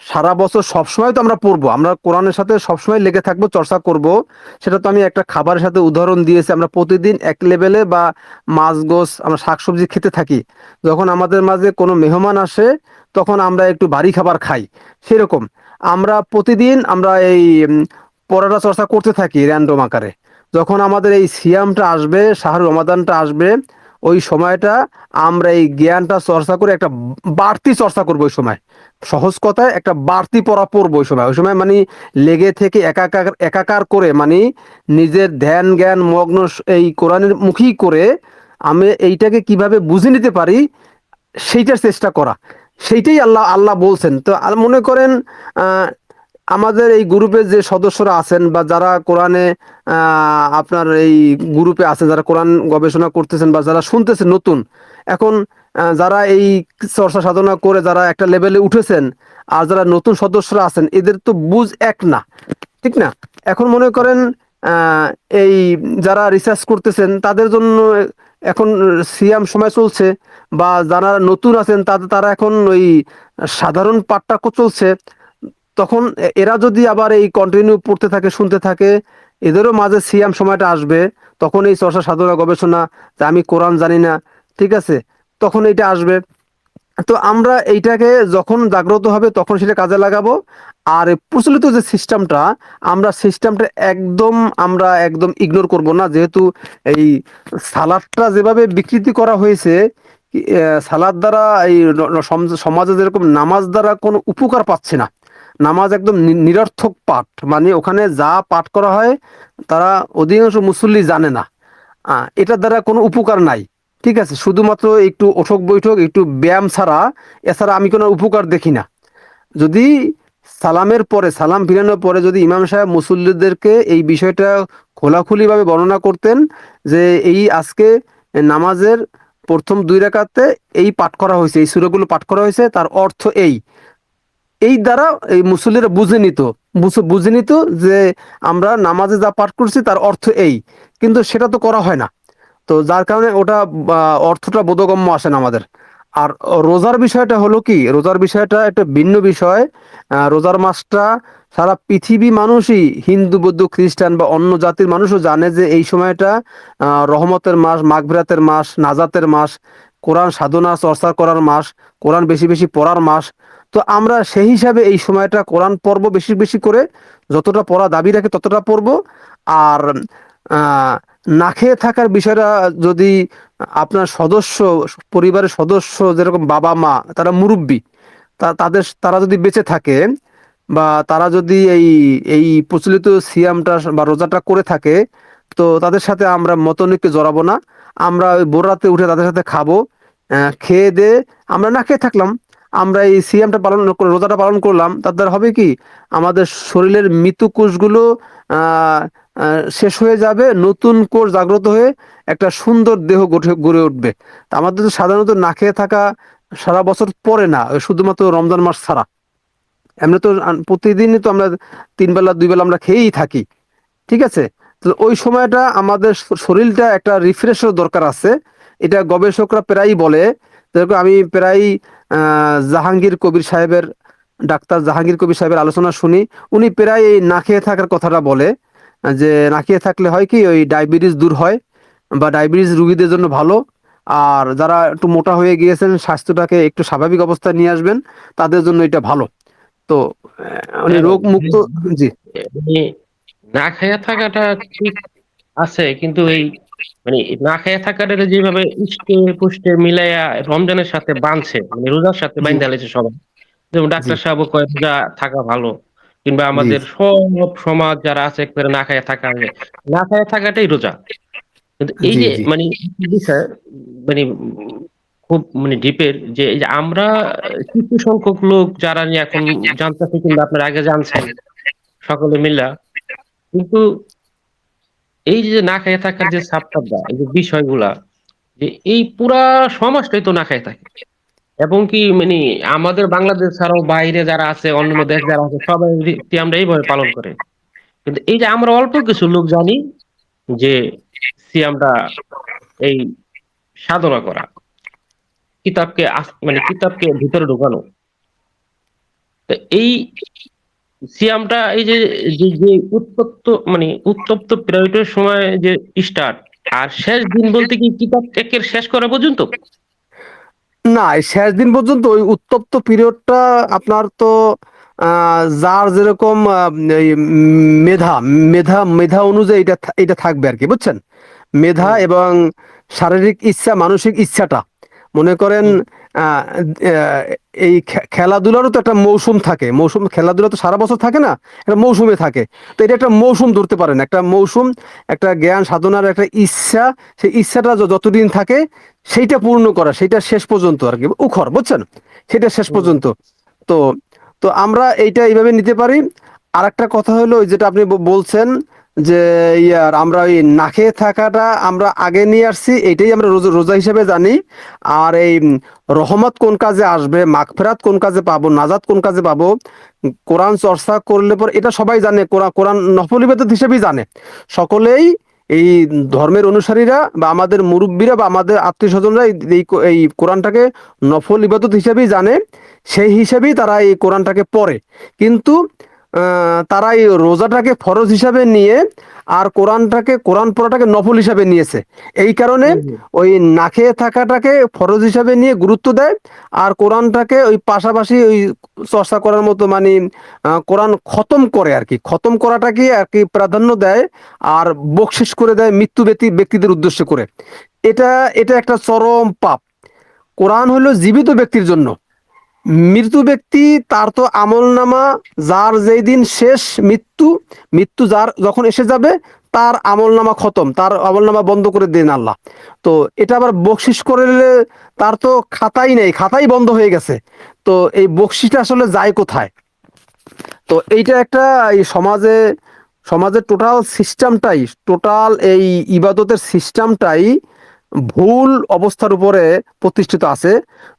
সারা বছর সবসময় তো আমরা পড়বো, আমরা কোরআনের সাথে সবসময় লেগে থাকবো, চর্চা করব। সেটা তো আমি একটা খাবারের সাথে উদাহরণ দিয়েছি, আমরা প্রতিদিন এক লেভেলে বা মাছ গোস আমরা শাকসবজি খেতে থাকি। যখন আমাদের মাঝে কোনো মেহমান আসে, তখন আমরা একটু ভারী খাবার খাই। সেরকম আমরা প্রতিদিন আমরা এই পড়াটা চর্চা করতে থাকি র্যান্ডম আকারে। যখন আমাদের এই সিয়ামটা আসবে, শাহরুর রমাদানটা আসবে, ওই সময়টা আমরা এই জ্ঞানটা চর্চা করে একটা বাড়তি চর্চা করবো ওই সময়। সহজ কথায় একটা বাড়তি পড়া পড়বো ওই সময়। ওই সময় মানে লেগে থেকে একাকার একাকার করে, মানে নিজের ধ্যান জ্ঞান মগ্ন এই কোরআনের মুখী করে আমি এইটাকে কিভাবে বুঝে নিতে পারি সেইটার চেষ্টা করা। সেইটাই আল্লাহ আল্লাহ বলছেন। তো মনে করেন আহ, আমাদের এই গ্রুপে যে সদস্যরা আছেন বা যারা কোরআনে আপনার এই গ্রুপে আছে, যারা কোরআন গবেষণা করতেছেন বা যারা শুনতেছেন নতুন, এখন যারা এই চর্চা সাধনা করে যারা একটা লেভেলে উঠেছেন, আর যারা নতুন সদস্যরা আছেন, এদের তো বুঝ এক না, ঠিক না? এখন মনে করেন আহ, এই যারা রিসার্চ করতেছেন তাদের জন্য এখন সিয়াম সময় চলছে, বা যারা নতুন আছেন তাদের তারা এখন ওই সাধারণ পাঠটা চলছে। তখন এরা যদি আবার এই কন্টিনিউ পড়তে থাকে, শুনতে থাকে, এদেরও মাঝে সিয়াম সময়টা আসবে, তখন এই চর্চা সাধনা গবেষণা, যে আমি কোরআন জানি না, ঠিক আছে, তখন এইটা আসবে। তো আমরা এইটাকে যখন জাগ্রত হবে তখন সেটা কাজে লাগাবো। আর এই প্রচলিত যে সিস্টেমটা, আমরা সিস্টেমটা একদম ইগনোর করব না, যেহেতু এই সালাদটা যেভাবে বিকৃতি করা হয়েছে, সালাদ দ্বারা এই সমাজে যেরকম নামাজ দ্বারা কোনো উপকার পাচ্ছে না, নামাজ একদম নিরর্থক পাঠ, মানে ওখানে যা পাঠ করা হয় তারা অধিকাংশ মুসল্লি জানে না, এটার দ্বারা কোনো উপকার নাই, ঠিক আছে, শুধুমাত্র একটু ওঠক বৈঠক, একটু ব্যায়াম ছাড়া এছাড়া আমি কোনো উপকার দেখি না। যদি সালামের পরে, সালাম ফিরানোর পরে যদি ইমাম সাহেব মুসল্লিদেরকে এই বিষয়টা খোলাখুলিভাবে বর্ণনা করতেন, যে এই আজকে নামাজের প্রথম 2 রাকাতে এই পাঠ করা হয়েছে, এই সূরাগুলো পাঠ করা হয়েছে, তার অর্থ এই, এই দ্বারা এই মুসল্লিরা বুঝে নিত যে আমরা নামাজে যা পাঠ করছি তার অর্থ এই। কিন্তু সেটা তো করা হয় না। তো যার কারণে ওটা অর্থটা বোধগম্য আসে না আমাদের। আর রোজার বিষয়টা হলো কি, রোজার বিষয়টা একটা ভিন্ন বিষয়। রোজার মাসটা সারা পৃথিবী মানুষই, হিন্দু বৌদ্ধ খ্রিস্টান বা অন্য জাতির মানুষও জানে যে এই সময়টা রহমতের মাস, মাগফিরাতের মাস, নাজাতের মাস, কোরআন সাধনা চর্চা করার মাস, কোরআন বেশি বেশি পড়ার মাস। তো আমরা সেই হিসাবে এই সময়টা কোরআন পড়ব বেশি বেশি করে, যতটা পড়া দাবি রাখে ততটা পড়ব। আর আহ না খেয়ে থাকার বিষয়টা যদি আপনার পরিবারের সদস্য যেরকম বাবা মা, তারা মুরব্বী, তারা যদি বেঁচে থাকে, বা তারা যদি এই এই প্রচলিত সিয়ামটা বা রোজাটা করে থাকে, তো তাদের সাথে আমরা মতনৈক্যে জড়াবো না। আমরা ওই ভোর রাতে উঠে তাদের সাথে খাবো, খেয়ে দে আমরা না খেয়ে থাকলাম, আমরা এই সিয়ামটা পালন করে রোজাটা পালন করলাম, তার দ্বারা হবে কি, আমাদের শরীরের মৃত কোষগুলো আহ শেষ হয়ে যাবে, নতুন কোষ জাগ্রত হয়ে একটা সুন্দর দেহ গড়ে উঠবে। তা আমাদের তো সাধারণত না খেয়ে থাকা সারা বছর পরে না, ওই শুধুমাত্র রমজান মাস ছাড়া, এমনি তো প্রতিদিনই তো আমরা 3 বেলা 2 বেলা আমরা খেয়েই থাকি, ঠিক আছে। তো ওই সময়টা আমাদের শরীরটা একটা রিফ্রেশের দরকার আছে। এটা গবেষকরা প্রায়ই বলে। যেরকম আমি প্রায় জাহাঙ্গীর কবির সাহেবের, ডাক্তার জাহাঙ্গীর কবির সাহেবের আলোচনা শুনি। উনি প্রায় এই না খেয়ে থাকার কথাটা বলে, যে না খেয়ে থাকলে হয় কি ওই ডায়াবেটিস দূর হয়, বা ডায়াবেটিস রুগীদের জন্য ভালো। আর যারা একটু মোটা হয়ে গিয়েছেন, স্বাস্থ্যটাকে একটু স্বাভাবিক অবস্থায় নিয়ে আসবেন, তাদের জন্য এটা ভালো। তো উনি হ্যাঁ ভাই, রোগ মুক্ত। জি মানে না খাইয়া থাকাটা ঠিক আছে, কিন্তু এই মানে না খাইয়া থাকাটা যেভাবে ইষ্টে পুষ্টে মিলাইয়া রমজানের সাথে বাঁধছে, মানে রোজার সাথে জি বাইন্ধা লাইছে সবাই। যেমন জি ডাক্তার সাহেব কয় রোজা থাকা ভালো, কিংবা জি আমাদের সব সমাজ যারা আছে একবারে না খাইয়া থাকা, যে না খাইয়া থাকাটাই রোজা। কিন্তু এই জি যে জি মানে বিষয়, মানে খুব মানে ডিপের, যে এই যে আমরা কিছু সংখ্যক লোক যারা নিয়ে এখন জানতেছি, কিংবা আপনার আগে জানছেন সকলে মিলা, কিন্তু এই যে না খেয়ে থাকার যে সাবটাপটা, এই যে বিষয়গুলা, যে এই পুরা সমাজটাই তো না খেয়ে থাকে। এবং কি মানে আমাদের বাংলাদেশ ছাড়াও বাইরে যারা আছে, অন্যান্য দেশ যারা আছে, সবাই রীতি আমরা এইভাবে পালন করে। কিন্তু এই যে আমরা অল্প কিছু লোক জানি যে সিয়ামটা এই সাধনা করা, কিতাবকে মানে কিতাবকে ভিতরে ঢোকানো। তো এই সিয়ামটা এই যে যে যে উত্তপ্ত মানে উত্তপ্ত পিরিয়ডের সময় যে স্টার্ট, আর শেষ দিন বলতে কি কিতাব একের শেষ করা পর্যন্ত। না, এই শেষ দিন পর্যন্ত ওই উত্তপ্ত পিরিয়ডটা আপনার তো যার যেরকম এই মেধা মেধা মেধা অনুযায়ী এটা এটা থাকবে আর কি, বুঝছেন? মেধা হুম এবং শারীরিক ইচ্ছা, মানসিক ইচ্ছাটা, মনে করেন হুম আহ, আহ, এই খেলাধুলারও তো একটা মৌসুম থাকে। মৌসুম, খেলাধুলা তো সারা বছর থাকে না, একটা মৌসুমে থাকে। তো এটা একটা মৌসুম ধরতে পারেন, একটা মৌসুম, একটা জ্ঞান সাধনার একটা ইচ্ছা। সেই ইচ্ছাটা যতদিন থাকে সেইটা পূর্ণ করা, সেইটা শেষ পর্যন্ত আর কি, উখর, বুঝছেন? সেটা শেষ হুম পর্যন্ত। তো তো আমরা এইটা এইভাবে নিতে পারি। আর একটা কথা হলো ওই যেটা আপনি বলছেন যে ইয়ার আমরা ওই না খেয়ে থাকাটা আমরা আগে নিয়ে আসছি, এটাই আমরা রোজা রোজা হিসেবে জানি। আর এই রহমত কোন কাজে আসবে, মাগফিরাত কোন কাজে পাবো, নাজাত কোন কাজে পাবো, কোরআন চর্চা করলে পর, এটা সবাই জানে। কোরআন কোরআন নফল ইবাদত হিসেবেই জানে সকলেই। এই ধর্মের অনুসারীরা বা আমাদের মুরব্বীরা বা আমাদের আত্মীয় স্বজনরা এই কোরআনটাকে নফল ইবাদত হিসেবেই জানে। সেই হিসেবেই তারা এই কোরআনটাকে পড়ে। কিন্তু তারা এই রোজাটাকে ফরজ হিসাবে নিয়ে আর কোরআনটাকে, কোরআন পড়াটাকে নফল হিসাবে নিয়েছে। এই কারণে হুম হুম ওই না খেয়ে থাকাটাকে ফরজ হিসাবে নিয়ে গুরুত্ব দেয়, আর কোরআনটাকে ওই পাশাপাশি ওই চর্চা করার মতো, মানে কোরআন খতম করে আর কি, খতম করাটাকে আর কি প্রাধান্য দেয়। আর বকশিস করে দেয় মৃত্যু ব্যক্তিদের উদ্দেশ্য করে। এটা এটা একটা চরম পাপ। কোরআন হলো জীবিত ব্যক্তির জন্য। মৃত্যু ব্যক্তি তার তো আমল নামা, যার যেই দিন শেষ মৃত্যু, মৃত্যু যার যখন এসে যাবে, তার আমল নামা খতম, তার আমল নামা বন্ধ করে দেন আল্লাহ। তো এটা আবার বকশিস করলে তার তো খাতাই নেই, খাতাই বন্ধ হয়ে গেছে। তো এই বকশিসটা আসলে যায় কোথায়? তো এইটা একটা, এই সমাজে, সমাজের টোটাল সিস্টেমটাই, টোটাল এই ইবাদতের সিস্টেমটাই ভুল অবস্থার উপরে প্রতিষ্ঠিত আছে।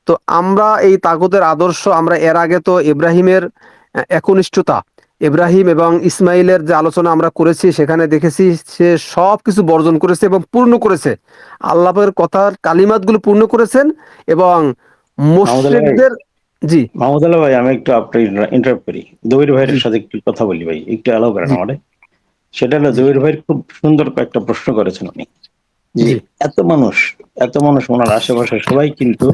তো আমরা এই তাগুতের আদর্শ, আমরা এর আগে তো ইব্রাহিমের একনিষ্ঠতা, ইব্রাহিম এবং ইসমাইলের যে আলোচনা আমরা করেছি, সেখানে দেখেছি সে সব কিছু বর্জন করেছে এবং পূর্ণ করেছে। আল্লাহের কথার কালিমাতগুলো পূর্ণ করেছেন। এবং মাহমুদ আলী ভাই, মুশরিকদের, জি মাহমুদ আলী ভাই, আমি একটু আপনার ইন্টারাপ্ট করি। দবির জি ভাইয়ের সাথে একটু কথা বলি ভাই, একটু অ্যালাউ করেন জি আমাদের। সেটা হলো, জি দবির ভাইয়ের খুব সুন্দর কয়েকটা প্রশ্ন করেছেন উনি, যে জি এত মানুষ, এত মানুষ ওনার আশেপাশে সবাই কিন্তু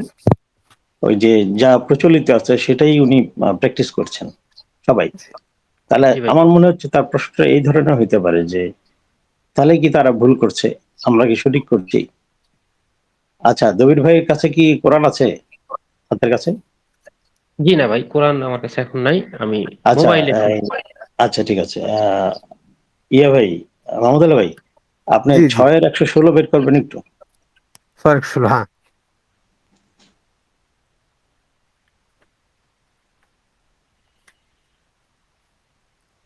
ওই যে যা প্রচলিত আছে সেটাই উনি প্র্যাকটিস করছেন সবাই। তাহলে জি ভাই। আমার মনে হচ্ছে তার প্রশ্নটা এই ধরনের হইতে পারে যে, তাহলে কি তারা ভুল করছে, আমরা কি সঠিক করছি? আচ্ছা, দবির ভাইয়ের কাছে কি কোরআন আছে হাতের কাছে? জি না ভাই, কোরআন আমার কাছে এখন নাই, আমি আচ্ছা, মোবাইলে শুনি। আচ্ছা ঠিক আছে। ইয়া ভাই, মাহমুদ আলী ভাই, আপনি জি জি 6-116 বের করবেন একটু। সরি, হ্যাঁ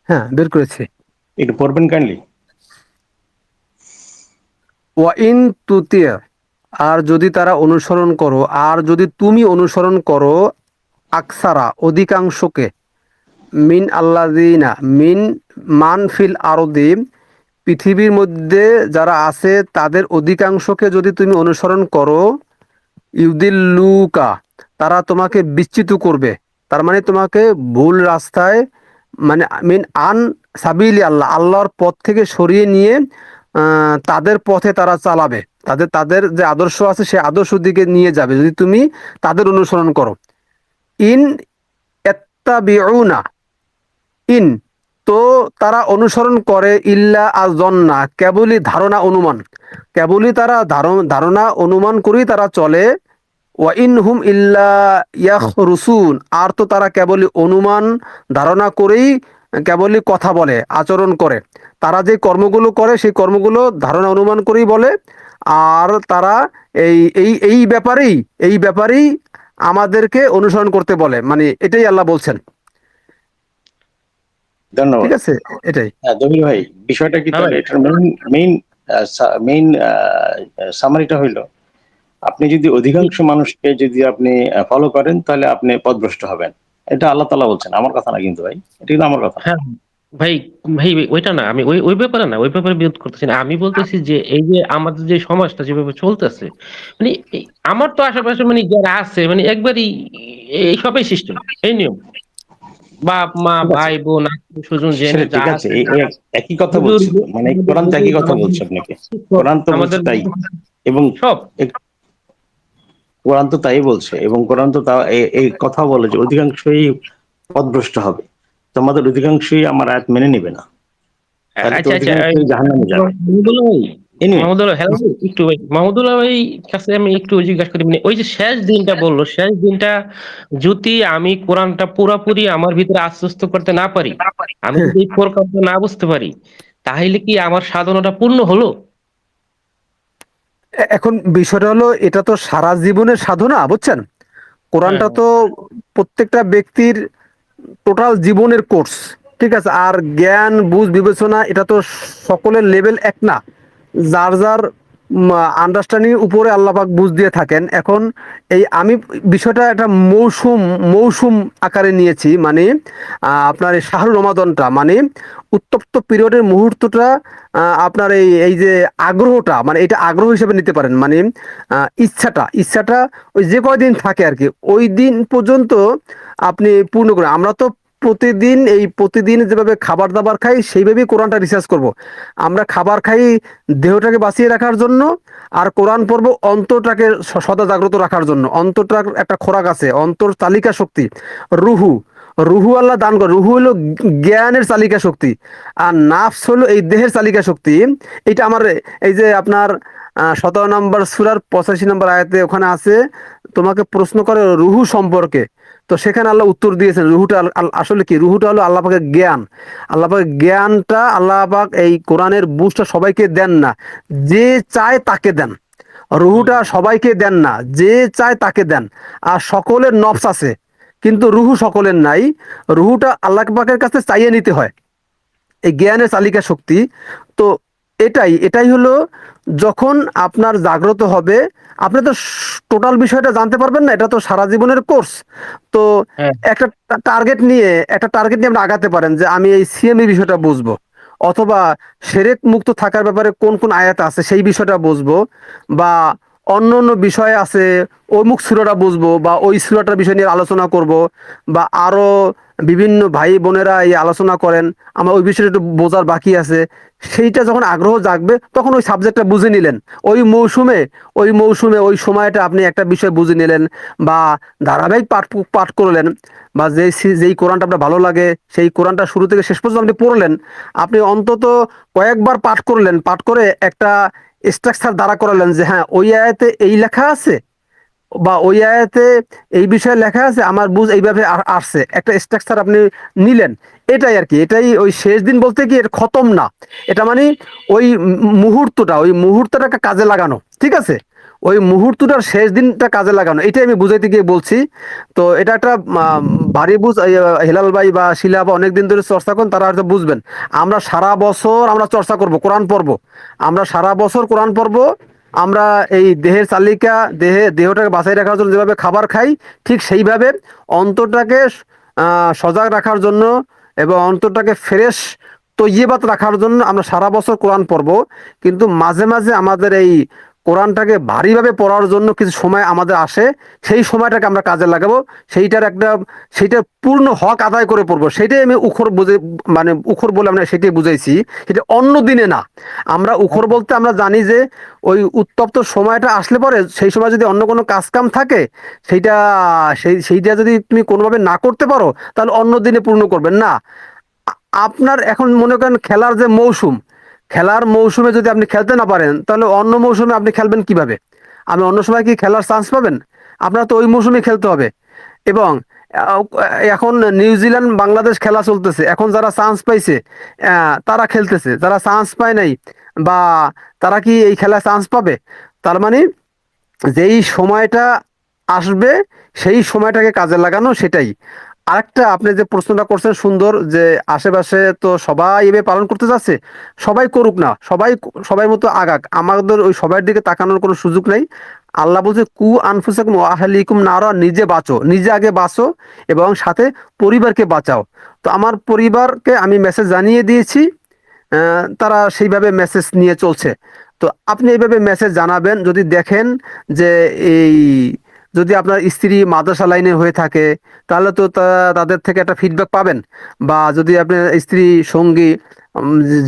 হ্যাঁ বের করেছি। একটু পড়বেন কাইন্ডলি। ওয়াইন তুতিয়া, আর যদি তারা অনুসরণ করো, আর যদি তুমি অনুসরণ করো, আকসারা অধিকাংশকে, মিন আল্লাযিনা, মিন মান ফিল আরদি, পৃথিবীর মধ্যে যারা আছে তাদের অধিকাংশকে যদি তুমি অনুসরণ করো, ইউদিল্লুকা, তারা তোমাকে বিচ্যুত করবে, তার মানে তোমাকে ভুল রাস্তায়, মানে মিন আন সাবিলি আল্লাহ, আল্লাহর পথ থেকে সরিয়ে নিয়ে তাদের পথে তারা চালাবে, তাদের তাদের যে আদর্শ আছে সেই আদর্শ দিকে নিয়ে যাবে যদি তুমি তাদের অনুসরণ করো। ইন ইত্তাবিউনা, ইন, তো তারা অনুসরণ করে ইল্লা আযন্না, কেবলই ধারণা অনুমান, কেবলই তারা ধারণা অনুমান করেই তারা চলে। ওয়া ইনহুম ইল্লা ইয়াখরুসুন, আর তো তারা কেবলই অনুমান ধারণা করেই কেবলই কথা বলে, আচরণ করে। তারা যে কর্মগুলো করে সেই কর্মগুলো ধারণা অনুমান করেই বলে। আর তারা এই এই এই ব্যাপারেই আমাদেরকে অনুসরণ করতে বলে, মানে এটাই আল্লাহ বলছেন। ধন্যবাদ। ঠিক আছে, এটাই। হ্যাঁ দবির ভাই, বিষয়টা কি হ্যাঁ তাহলে ভাই। এটার মেইন মেইন সামারিটা হইলো, আপনি যদি অধিকাংশ মানুষকে যদি আপনি ফলো করেন তাহলে আপনি পথভ্রষ্ট হবেন। এটা আল্লাহ তাআলা বলছেন, আমার কথা না কিন্তু ভাই, এটা কিন্তু আমার কথা না। হ্যাঁ ভাই, ভাই ওইটা না, আমি ওই ওই ব্যাপারে না, ওই ব্যাপারে বিরোধ করতেছি না। আমি বলতেছি যে এই যে আমাদের যে সমাজটা যেভাবে চলতেছে, মানে আমার তো আশেপাশে মানে যারা আছে মানে একবারই এই সবাই সিস্টেম, এই নিয়ম, বাপ মা ঠিক আছে, ভাই বোন আত্মীয় স্বজন জেনে সেটা যা ঠিক আছে, আছে, এই একই কথা হুজুর, বলছি তো, মানে আমাদের কোরআন তো হুজুর, একই কথা আমাদের বলছে আপনাকে, শিক্ষক, কোরআন তো বলছে আমাদের তাই, এবং সব। কোরআন তো তাই বলছে, এবং কোরআন তো তা এই কথা বলে যে অধিকাংশই পথভ্রষ্ট হবে। তোমাদের অধিকাংশই আমার আয়াত মেনে নিবে না, তাহলে তো আচ্ছা আচ্ছা, অধিকাংশই জাহান্নামে যাবে। মাহমুদুল্লাহ ভাই, এনিওয়ে, মাহমুদুল্লাহ, হ্যালো ভাই, একটু ভাই মাহমুদুল্লাহ ভাই কাছে আমি একটু জিজ্ঞাসা করি, মানে ওই যে শেষ দিনটা বললো, শেষ দিনটা যদি আমি কোরআনটা পুরাপুরি আমার ভিতরে আশ্বস্ত করতে না পারি, আমি যদি এই ফোরকাউন্টটা না বুঝতে পারি, তাহলে কি আমার সাধনাটা পূর্ণ হলো? এখন বিষয়টা হলো, এটা তো সারা জীবনের সাধনা, বুঝছেন? হ্যাঁ কোরআনটা তো প্রত্যেকটা ব্যক্তির টোটাল জীবনের কোর্স। ঠিক আছে, আর জ্ঞান বুঝ বিবেচনা এটা তো সকলের লেভেল এক না, যার যার আন্ডারস্ট্যান্ডিং উপরে আল্লাহ পাক বুঝ দিয়ে থাকেন। এখন এই আমি বিষয়টা একটা মৌসুম মৌসুম আকারে নিয়েছি, মানে আপনার এই শাহরুর রমাদানটা, মানে উত্তপ্ত পিরিয়ডের মুহূর্তটা, আপনার এই এই যে আগ্রহটা, মানে এটা আগ্রহ হিসেবে নিতে পারেন, মানে ইচ্ছাটা ওই যে কয়দিন থাকে আর কি, ওই দিন পর্যন্ত আপনি পূর্ণ করেন। আমরা তো প্রতিদিন যেভাবে খাবার দাবার খাই সেইভাবেই কোরআনটা রিসার্চ করব। আমরা খাবার খাই দেহটাকে বাঁচিয়ে রাখার জন্য, আর কোরআন পড়ব অন্তরটাকে সদা জাগ্রত রাখার জন্য। অন্তরটার একটা খোরাক আছে, অন্তর তালিকা শক্তি, রুহু রুহু আল্লাহ দান করে। রুহু হলো জ্ঞানের চালিকা শক্তি, আর নাফস হলো এই দেহের চালিকা শক্তি। এটা আমার এই যে আপনার 17 নম্বর সূরার 85 নম্বর আয়াতে ওখানে আছে, তোমাকে প্রশ্ন করে রুহু সম্পর্কে। তো সেখানে আল্লাহ উত্তর দিয়েছেন রুহুটা আসলে কি। রুহুটা হলো আল্লাহ পাকের জ্ঞান। আল্লাহ পাকের জ্ঞানটা আল্লাহ পাক এই কোরআনের বুঝটা সবাইকে দেন না, যে চায় তাকে দেন। রুহুটা সবাইকে দেন না, যে চায় তাকে দেন। আর সকলের নফস আছে, কিন্তু রুহু সকলের নাই। রুহুটা আল্লাহ পাকের কাছে চাইয়ে নিতে হয়, এই জ্ঞানের চালিকা শক্তি। তো এটাই হলো, যখন আপনার জাগ্রত হবে, আপনি তো টোটাল বিষয়টা জানতে পারবেন না, এটা তো সারা জীবনের কোর্স। তো হ্যাঁ একটা টার্গেট নিয়ে আপনি আগাতে পারেন যে আমি এই সিএমই বিষয়টা বুঝবো, অথবা সেরেক মুক্ত থাকার ব্যাপারে কোন কোন আয়াত আছে সেই বিষয়টা বুঝবো, বা অন্য অন্য বিষয় আছে অমুক সূরাটা বুঝবো, বা ওই সূরাটার বিষয় নিয়ে আলোচনা করব, বা আরো বিভিন্ন ভাই বোনেরা এই আলোচনা করেন, আমার ওই বিষয়টা একটু বোঝার বাকি আছে। সেইটা যখন আগ্রহ জাগবে তখন ওই সাবজেক্টটা বুঝে নিলেন, ওই মৌসুমে ওই সময়টা আপনি একটা বিষয় বুঝে নিলেন, বা ধারাবাহিক পাঠ পাঠ করলেন, বা যেই কোরআনটা আপনার ভালো লাগে সেই কোরআনটা শুরু থেকে শেষ পর্যন্ত আপনি পড়লেন। আপনি অন্তত কয়েকবার পাঠ করলেন, পাঠ করে একটা স্ট্রাকচার দাঁড়া করালেন যে হ্যাঁ ওই আয়াতে এই লেখা আছে, বা ওই আয়াতে এই বিষয়ে লেখা আছে, আমার বুঝ এইভাবে আসছে, একটা স্ট্রাকচার আপনি নিলেন। এটাই আর কি, এটাই ওই শেষ দিন বলতে কি এর খতম না, এটা মানে ওই মুহূর্তটাকে কাজে লাগানো। ঠিক আছে, ওই মুহূর্তটার শেষ দিনটা কাজে লাগানো, এটাই আমি বুঝাইতে গিয়ে বলছি। তো এটা একটা ভারী বুঝ, হিলাল ভাই বা শিলা বা অনেকদিন ধরে চর্চা করেন তারা হয়তো বুঝবেন। আমরা সারা বছর আমরা চর্চা করব কোরআন পড়ব, আমরা সারা বছর কোরআন পড়ব। আমরা এই দেহের চালিকা, দেহটাকে বাঁচাই রাখার জন্য যেভাবে খাবার খাই, ঠিক সেইভাবে অন্তরটাকে সজাগ রাখার জন্য এবং অন্তরটাকে ফ্রেশ তৈয়বাত রাখার জন্য আমরা সারা বছর কোরআন পড়ব। কিন্তু মাঝে মাঝে আমাদের এই কোরআনটাকে ভারীভাবে পড়ার জন্য কিছু সময় আমাদের আসে, সেই সময়টাকে আমরা কাজে লাগাবো, সেইটার পূর্ণ হক আদায় করে পড়বো। সেটাই আমি উখর বুঝে, মানে উখর বলে আমরা সেটাই বুঝাইছি, সেটা অন্য দিনে না। আমরা উখর বলতে আমরা জানি যে ওই উত্তপ্ত সময়টা আসলে পরে সেই সময় যদি অন্য কোনো কাজ কাম থাকে, সেইটা সেইটা যদি তুমি কোনোভাবে না করতে পারো, তাহলে অন্য দিনে পূর্ণ করবেন না। আপনার এখন মনে করেন খেলার যে মৌসুম, খেলার মৌসুমে যদি আপনি খেলতে না পারেন, তাহলে অন্য মৌসুমে আপনি খেলবেন কিভাবে? আপনি অন্য সময় কি খেলার চান্স পাবেন? আপনার তো ওই মৌসুমে খেলতে হবে। এবং আহ, এখন নিউজিল্যান্ড বাংলাদেশ খেলা চলতেছে, এখন যারা চান্স পাইছে তারা খেলতেছে, যারা চান্স পায় নাই বা তারা কি এই খেলায় চান্স পাবে? তার মানে যেই সময়টা আসবে সেই সময়টাকে কাজে লাগানো, সেটাই। আরেকটা, আপনি যে প্রশ্নটা করছেন সুন্দর, যে আশেপাশে তো সবাই এভাবে পালন করতে যাচ্ছে, সবাই করুক না, সবাই সবাই মতো আগাক, আমাদের ওই সবার দিকে তাকানোর কোনো সুযোগ নাই। আল্লাহ বলছে কু আনফুসাকুম ওয়া আহলিকুম নারা, নিজে বাঁচো, নিজে আগে বাঁচো এবং সাথে পরিবারকে বাঁচাও। তো আমার পরিবারকে আমি মেসেজ জানিয়ে দিয়েছি, তারা সেইভাবে মেসেজ নিয়ে চলছে। তো আপনি এইভাবে মেসেজ জানাবেন, যদি দেখেন যে এই, যদি আপনার স্ত্রী মাদ্রাসা লাইনে হয়ে থাকে, তাহলে তো তাদের থেকে একটা ফিডব্যাক পাবেন। বা যদি আপনার স্ত্রী সঙ্গী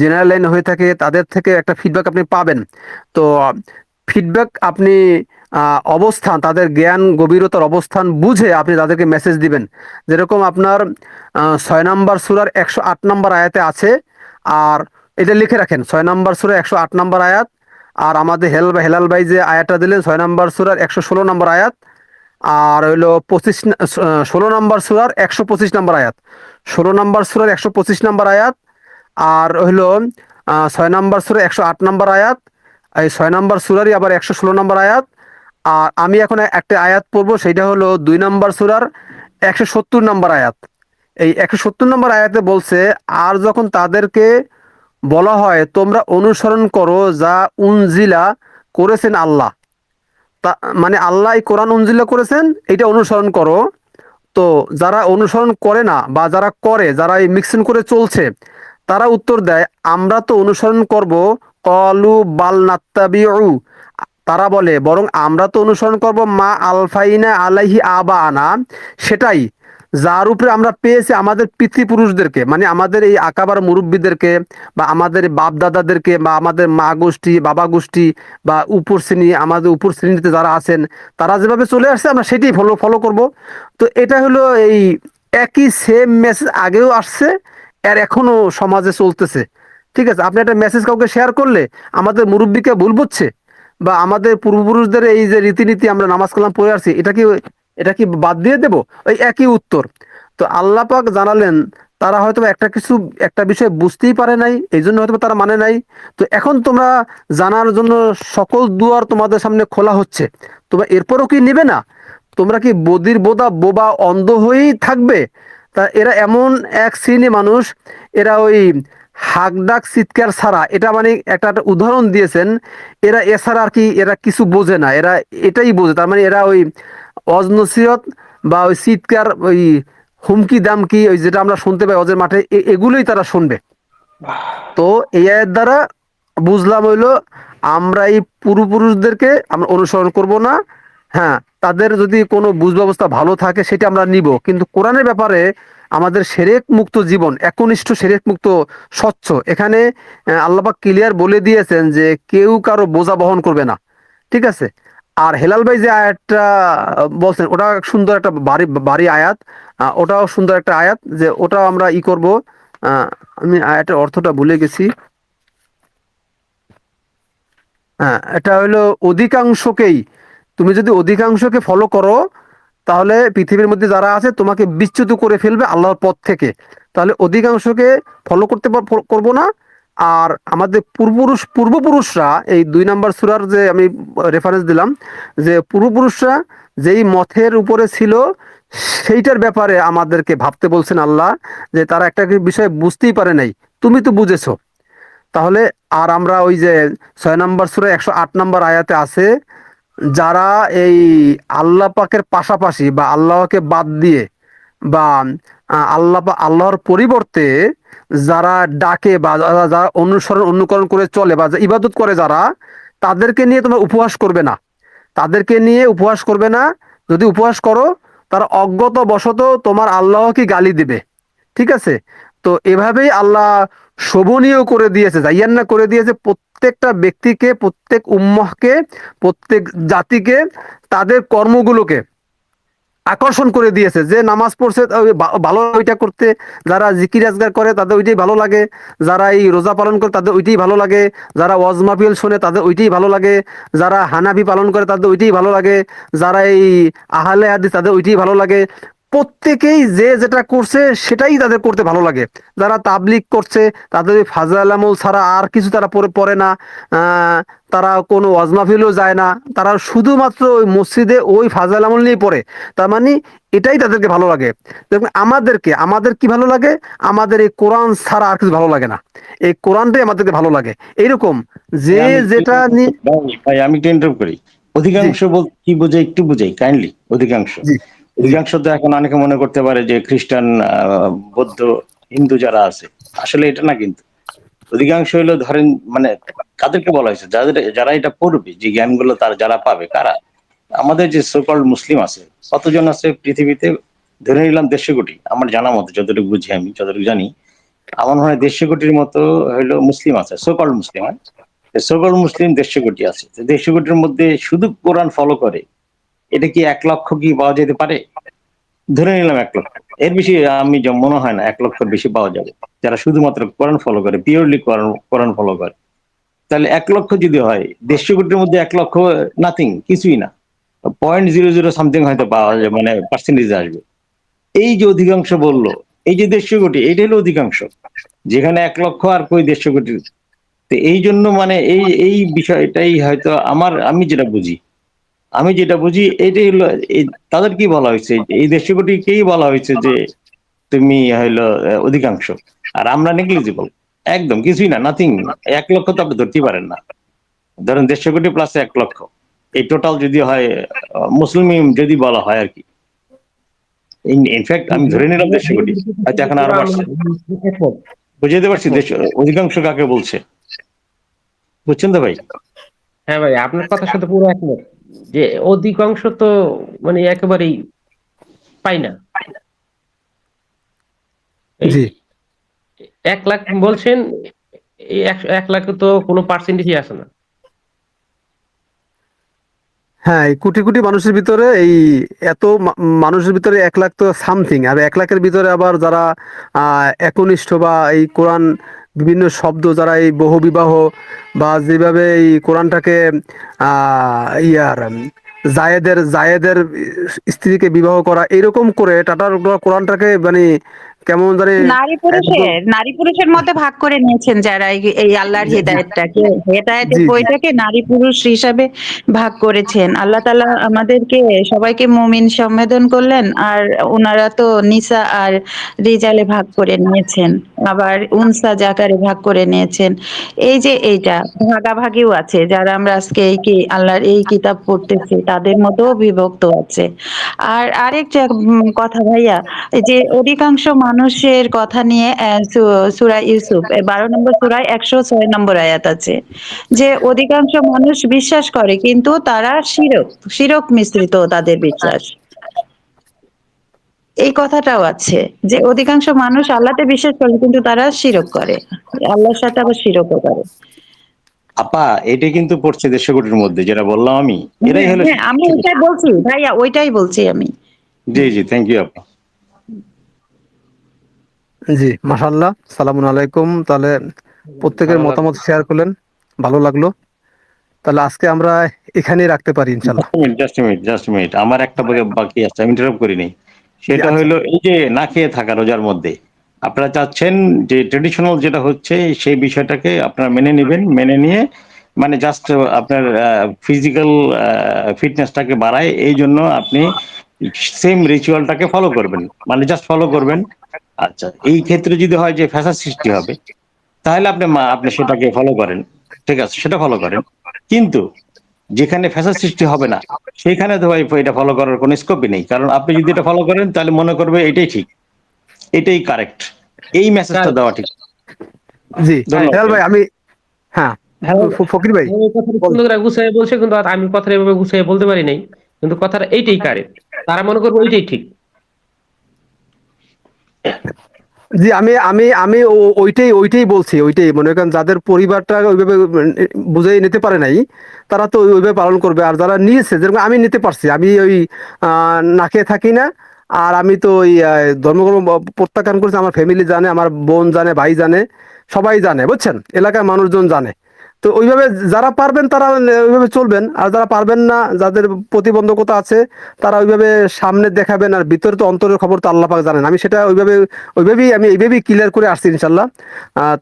জেনারেল লাইনে হয়ে থাকে, তাদের থেকে একটা ফিডব্যাক আপনি পাবেন। তো ফিডব্যাক আপনি অবস্থান, তাদের জ্ঞান গভীরতার অবস্থান বুঝে আপনি তাদেরকে মেসেজ দিবেন। যেরকম আপনার 6 নম্বর সূরার 108 নম্বর আয়াতে আছে, আর এটা লিখে রাখেন, 6 নম্বর সূরা 108 নম্বর আয়াত। আর আমাদের হেলাল ভাই যে আয়াতটা দিলেন 6 নম্বর সূরার 116 নম্বর আয়াত। আর হইলো 16 নম্বর সূরার 125 নম্বর আয়াত, 16 নম্বর সূরার 125 নম্বর আয়াত। আর হইলো 6 নম্বর সূরা 108 নম্বর আয়াত, এই 6 নম্বর সূরারই আবার 116 নম্বর আয়াত। আর আমি এখন একটা আয়াত পড়বো, সেটা হলো 2 নম্বর সূরার 170 নম্বর আয়াত। এই 170 নম্বর আয়াতে বলছে, আর যখন তাদেরকে বলা হয় তোমরা অনুসরণ করো যা উনজিলা করেছেন আল্লাহ, তা মানে আল্লাহ এই কোরআন উনজিলা করেছেন, এটা অনুসরণ করো। তো যারা অনুসরণ করে না বা যারা করে, যারা এই মিক্সিং করে চলছে, তারা উত্তর দেয় আমরা তো অনুসরণ করব। কলু বাল নাত্তাবিউ, তারা বলে বরং আমরা তো অনুসরণ করব মা আলফাইনা আলাইহি আবা আনা, সেটাই যার উপরে আমরা পেয়েছি আমাদের পিতৃপুরুষদেরকে, মানে আমাদের এই আকাবার মুরব্বীদেরকে বা আমাদের বাপ দাদাদেরকে বা আমাদের মা গোষ্ঠী বাবা গোষ্ঠী বা উপর শ্রেণী, আমাদের উপর শ্রেণীতে যারা আছেন, তারা যেভাবে চলে আসছে আমরা সেটাই ফলো ফলো করব। তো এটা হলো এই একই সেম মেসেজ আগেও আসছে, আর এখনো সমাজে চলতেছে। ঠিক আছে, আপনি একটা মেসেজ কাউকে শেয়ার করলে আমাদের মুরব্বীকে ভুল বুঝছে, বা আমাদের পূর্বপুরুষদের এই যে রীতিনীতি আমরা নামাজ কালাম পড়ে আসছি, এটা কি বাদ দিয়ে দেব? ওই একই উত্তর। তো আল্লাহ পাক জানালেন তারা হয়তো একটা বিষয় বুঝতেই পারে নাই, এই জন্য হয়তো তারা মানে নাই। তো এখন তোমরা জানার জন্য সকল দুয়ার তোমাদের সামনে খোলা হচ্ছে, তোমরা এরপরও কি নেবে না? তোমরা কি বদির বোদা বোবা অন্ধ হয়েই থাকবে? তা এরা এমন এক শ্রেণী মানুষ, এরা ওই হাক ডাক চিৎকার ছাড়া, এটা মানে একটা উদাহরণ দিয়েছেন, এরা এছাড়া আর কি এরা কিছু বোঝে না, এরা এটাই বোঝে। তার মানে এরা ওই অজনসিরত বা ওই চিৎকার, ওই হুমকি দামকি, ওই যেটা আমরা শুনতে পাই অজের মাঠে, এগুলোই তারা শুনবে। তো এই আয়ের দ্বারা বুঝলাম হইলো আমরা এই পূর্বপুরুষদেরকে আমরা অনুসরণ করব না। হ্যাঁ, তাদের যদি কোনো বুঝ ব্যবস্থা ভালো থাকে সেটা আমরা নিব, কিন্তু কোরআনের ব্যাপারে আমাদের সেরেক মুক্ত জীবন, একনিষ্ঠ সেরেক মুক্ত স্বচ্ছ, এখানে আল্লাহ পাক ক্লিয়ার বলে দিয়েছেন যে কেউ কারো বোঝা বহন করবে না। ঠিক আছে। আর হেলাল ভাই যে আয়াতটা বলছেন, ওটা সুন্দর একটা ভারী ভারী আয়াত, ওটাও সুন্দর একটা আয়াত, যে ওটাও আমরা করব। আমি আয়াতের অর্থটা ভুলে গেছি। হ্যাঁ, এটা হলো অধিকাংশকেই, তুমি যদি অধিকাংশকে ফলো করো, তাহলে পৃথিবীর মধ্যে যারা আছে তোমাকে বিচ্যুত করে ফেলবে আল্লাহর পথ থেকে। তাহলে অধিকাংশকে ফলো করব না। আর আমাদের পূর্বপুরুষরা, এই 2 নম্বর সূরার যে আমি রেফারেন্স দিলাম, যে পূর্বপুরুষরা যেই মথের উপরে ছিল, সেইটার ব্যাপারে আমাদেরকে ভাবতে বলছেন আল্লাহ, যে তারা একটা বিষয় বুঝতেই পারে নাই, তুমি তো বুঝেছো। তাহলে আর আমরা ওই যে 6 নম্বর সূরা 108 নম্বর আয়াতে আছে, যারা এই আল্লাহ পাকের পাশাপাশি বা আল্লাহকে বাদ দিয়ে বা আল্লাহর পরিবর্তে যারা ডাকে বা যারা অনুকরণ করে চলে বা ইবাদত করে যারা, তাদেরকে নিয়ে তোমরা উপহাস করবে না, তাদেরকে নিয়ে উপহাস করবে না। যদি উপহাস করো তারা অজ্ঞত বশত তোমার আল্লাহকে গালি দিবে। ঠিক আছে? তো এভাবেই আল্লাহ শোভনীয় করে দিয়েছে, জাইয়ান্না করে দিয়েছে প্রত্যেকটা ব্যক্তিকে, প্রত্যেক উম্মহকে, প্রত্যেক জাতিকে, তাদের কর্মগুলোকে আকর্ষণ করে দিয়েছে। যে নামাজ পড়ছে ওই ভালো ওইটা করতে, যারা জিকির আজগার করে তাদের ওইটাই ভালো লাগে, যারা এই রোজা পালন করে তাদের ওইটাই ভালো লাগে, যারা ওয়াজ মাহফিল শোনে তাদের ওইটাই ভালো লাগে, যারা হানাফি পালন করে তাদের ওইটাই ভালো লাগে, যারা এই আহলে হাদিস তাদের ওইটাই ভালো লাগে। প্রত্যেকেই যে যেটা করছে সেটাই তাদের করতে ভালো লাগে। যারা তাবলিগ করছে তাদের ওই ফাজাইল আমল ছাড়া আর কিছু তারা পড়ে না, তারা কোনো ওয়াজ মাহফিলও যায় না, তারা শুধুমাত্র ওই মসজিদে ওই ফাজাইল আমল নিয়েই পড়ে। তার মানে এটাই তাদেরকে ভালো লাগে। দেখুন আমাদের কি ভালো লাগে? আমাদের এই কোরআন ছাড়া আর কিছু ভালো লাগে না, এই কোরআনটাই আমাদেরকে ভালো লাগে। এইরকম যে যেটা নিয়ে। ভাই আমি একটু ইন্টারাপ্ট করি। অধিকাংশ বলতে কি বোঝাই একটু বুঝাই কাইন্ডলি। অধিকাংশ জি জি অধিকাংশ তো এখন অনেকে মনে করতে পারে যে খ্রিস্টান, বৌদ্ধ, হিন্দু যারা আছে, আসলে এটা না কিন্তু। অধিকাংশ হলো ধরেন মানে কাদেরকে বলা হয়েছে, যারা এটা পড়বে, যে জ্ঞানগুলো তার যারা পাবে কারা, আমাদের যে সোকল্ড মুসলিম আছে, কতজন আছে পৃথিবীতে? ধরে নিলাম 150 কোটি, আমার জানা মতো, যতটুকু বুঝি আমি, যতটুকু জানি, আমার মনে হয় 150 কোটির মতো হইলো মুসলিম আছে, সোকল্ড মুসলিম। সোকল্ড মুসলিম 150 কোটি আছে। 150 কোটির মধ্যে শুধু কোরআন ফলো করে, এটা কি 1 লক্ষ কি পাওয়া যেতে পারে? ধরে নিলাম 1 লক্ষ, এর বেশি আমি মনে হয় না 1 লক্ষের বেশি পাওয়া যাবে যারা শুধুমাত্র কোরআন ফলো করে, পিওরলি কোরআন ফলো করে। তাহলে 1 লক্ষ যদি হয়, 150 কোটির মধ্যে 1 লক্ষ নাথিং, কিছুই না, 0.00 সামথিং হয়তো পাওয়া যায়, মানে পার্সেন্টেজ আসবে। এই যে অধিকাংশ বললো, এই যে 150 কোটি, এইটা হলো অধিকাংশ, যেখানে 1 লক্ষ আর কই 150 কোটি। তো এই জন্য মানে এই এই বিষয়টাই হয়তো আমি যেটা বুঝি এটাই হলো তাদের কি বলা হয়েছে, এই 150 কোটিকেই বলা হয়েছে যে তুমি হইলো অধিকাংশ, আর আমরা নেগলিজিবল, একদম কিছুই না, নাথিং। 1 লক্ষ তো আপনি ধরতেই পারেন না। ধরেন 150 কোটি প্লাস 1 লক্ষ, এই টোটাল যদি হয়, মুসলিম যদি বলা হয় আর কি। ইনফ্যাক্ট আমি ধরে নিলাম 150 কোটি, হয়তো এখন আরো বাড়ছে। বুঝাইতে পারছি অধিকাংশ কাকে বলছে? বুঝছেন তো ভাই? হ্যাঁ ভাই, আপনার কথার সাথে পুরো একমত যে অধিকাংশ তো মানে একেবারেই পাই না। এই জি 1 লাখ বলছেন, এই 1 লাখ তো কোনো পার্সেন্টেজই আসে না। হ্যাঁ, এই কোটি কোটি মানুষের ভিতরে এই এত মানুষের ভিতরে 1 লাখ তো সামথিং, আর 1 লাখের ভিতরে আবার যারা একনিষ্ঠ বা এই কোরআন বিভিন্ন শব্দ, যারা এই বহুবিবাহ বা যেভাবে এই কোরআনটাকে ইয়ার জায়েদের স্ত্রীকে বিবাহ করা এরকম করে টাটার কোরআনটাকে মানে কেমন জানি একদম। নারী পুরুষের মধ্যে ভাগ করে নিয়েছেন যারা এই আল্লাহর জি জি হেদায়েতের জি জি বইটাকে নারী পুরুষ হিসাবে ভাগ করেছেন। আল্লাহ তাআলা আমাদেরকে সবাইকে মুমিন সম্বোধন করলেন, আর ওনারা তো নিসা আর রিজালে ভাগ করে নিয়েছেন, আবার উনসা জাকারে ভাগ করে নিয়েছেন। এই যে এইটা ভাগাভাগিও আছে, যারা আমরা আজকে এই কি আল্লাহর এই কিতাব পড়তেছি তাদের মধ্যেও বিভক্ত আছে। আর আরেকটা কথা ভাইয়া, এই যে অধিকাংশ মানুষের কথা নিয়ে সূরা ইউসুফ 12 নম্বর সূরায় 106 নম্বর আয়াত আছে, যে অধিকাংশ মানুষ বিশ্বাস করে কিন্তু তারা শিরক মিশ্রিত তাদের বিশ্বাস। এই কথাটাও আছে যে অধিকাংশ মানুষ আল্লাহতে বিশ্বাস করে কিন্তু তারা শিরক করে, আল্লাহর সাথে আবার শিরকও করে। আপা এটা কিন্তু পড়ছে 150 কোটির মধ্যে, যেটা বললাম আমি, এরাই হ্যাঁ হলো। হ্যাঁ, আমি ওইটাই বলছি ভাইয়া, ওইটাই বলছি আমি। জি জি, থ্যাংক ইউ আপা। জি মাশাআল্লাহ, সালামুন আলাইকুম। তাহলে প্রত্যেকের ভালো লাগলো। মতামত শেয়ার করলেন, ভালো লাগলো। তাহলে আজকে আমরা এখানেই রাখতে পারি ইনশাল্লাহ। জাস্ট মিনিট, আমার একটা বাকি আছে, আমি ইন্টারাপ্ট করিনি। জি সেটা আচ্ছা। হলো এই যে না খেয়ে থাকা রোজার মধ্যে, আপনারা চাচ্ছেন যে ট্রেডিশনাল যেটা হচ্ছে সেই বিষয়টাকে আপনারা মেনে নেবেন, মেনে নিয়ে মানে জাস্ট আপনার ফিজিক্যাল ফিটনেসটাকে বাড়ায়, এই জন্য আপনি সেম রিচুয়ালটাকে ফলো করবেন, মানে জাস্ট ফলো করবেন। আচ্ছা, এই ক্ষেত্রে যদি হয় যে ফ্যাসাদ সৃষ্টি হবে, তাহলে আপনি সেটাকে ফলো করেন, ঠিক আছে, সেটা ফলো করেন। কিন্তু যেখানে ফ্যাসাদ সৃষ্টি হবে না, সেখানে তো ভাই এটা ফলো করার কোনো স্কোপই নেই, কারণ আপনি যদি এটা ফলো করেন তাহলে মনে করবে এটাই ঠিক, এটাই কারেক্ট। এই মেসেজটা কারণ দেওয়া ঠিক। জি ধন্যবাদ হেলাল ভাই। ভাই, আমি হ্যাঁ হ্যাঁ, ফকির ভাই, ওই কথাটা বল। সুন্দর করে গুছিয়ে বলছে, কিন্তু আর আমি কথাটা এভাবে গুছিয়ে বলতে পারি নাই, কিন্তু কথাটা এইটাই কারেক্ট, তারা মনে করবে ওইটাই ঠিক। জি, আমি আমি আমি ওইটাই ওইটাই বলছি, ওইটাই মনে করেন যাদের পরিবারটা ওইভাবে বুঝাই নিতে পারে নাই, তারা তো ওইভাবে পালন করবে। আর যারা নিয়েছে, যেরকম আমি নিতে পারছি, আমি ওই না খেয়ে থাকি না। আর আমি তো ওই ধর্মকর্ম প্রত্যাখ্যান করেছি, আমার ফ্যামিলি জানে, আমার বোন জানে, ভাই জানে, সবাই জানে, বুঝছেন, এলাকার মানুষজন জানে। তো ওইভাবে যারা পারবেন তারা ওইভাবে চলবেন, আর যারা পারবেন না, যাদের প্রতিবন্ধকতা আছে, তারা ওইভাবে সামনে দেখাবেন। আর ভিতরে তো অন্তরের খবর তো আল্লাহ পাক জানেন। আমি সেটা ওইভাবেই আমি এইভাবেই ক্লিয়ার করে আসছি ইনশাল্লাহ।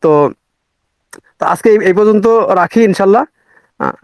তো তো আজকে এই পর্যন্ত রাখি ইনশাল্লাহ। আহ,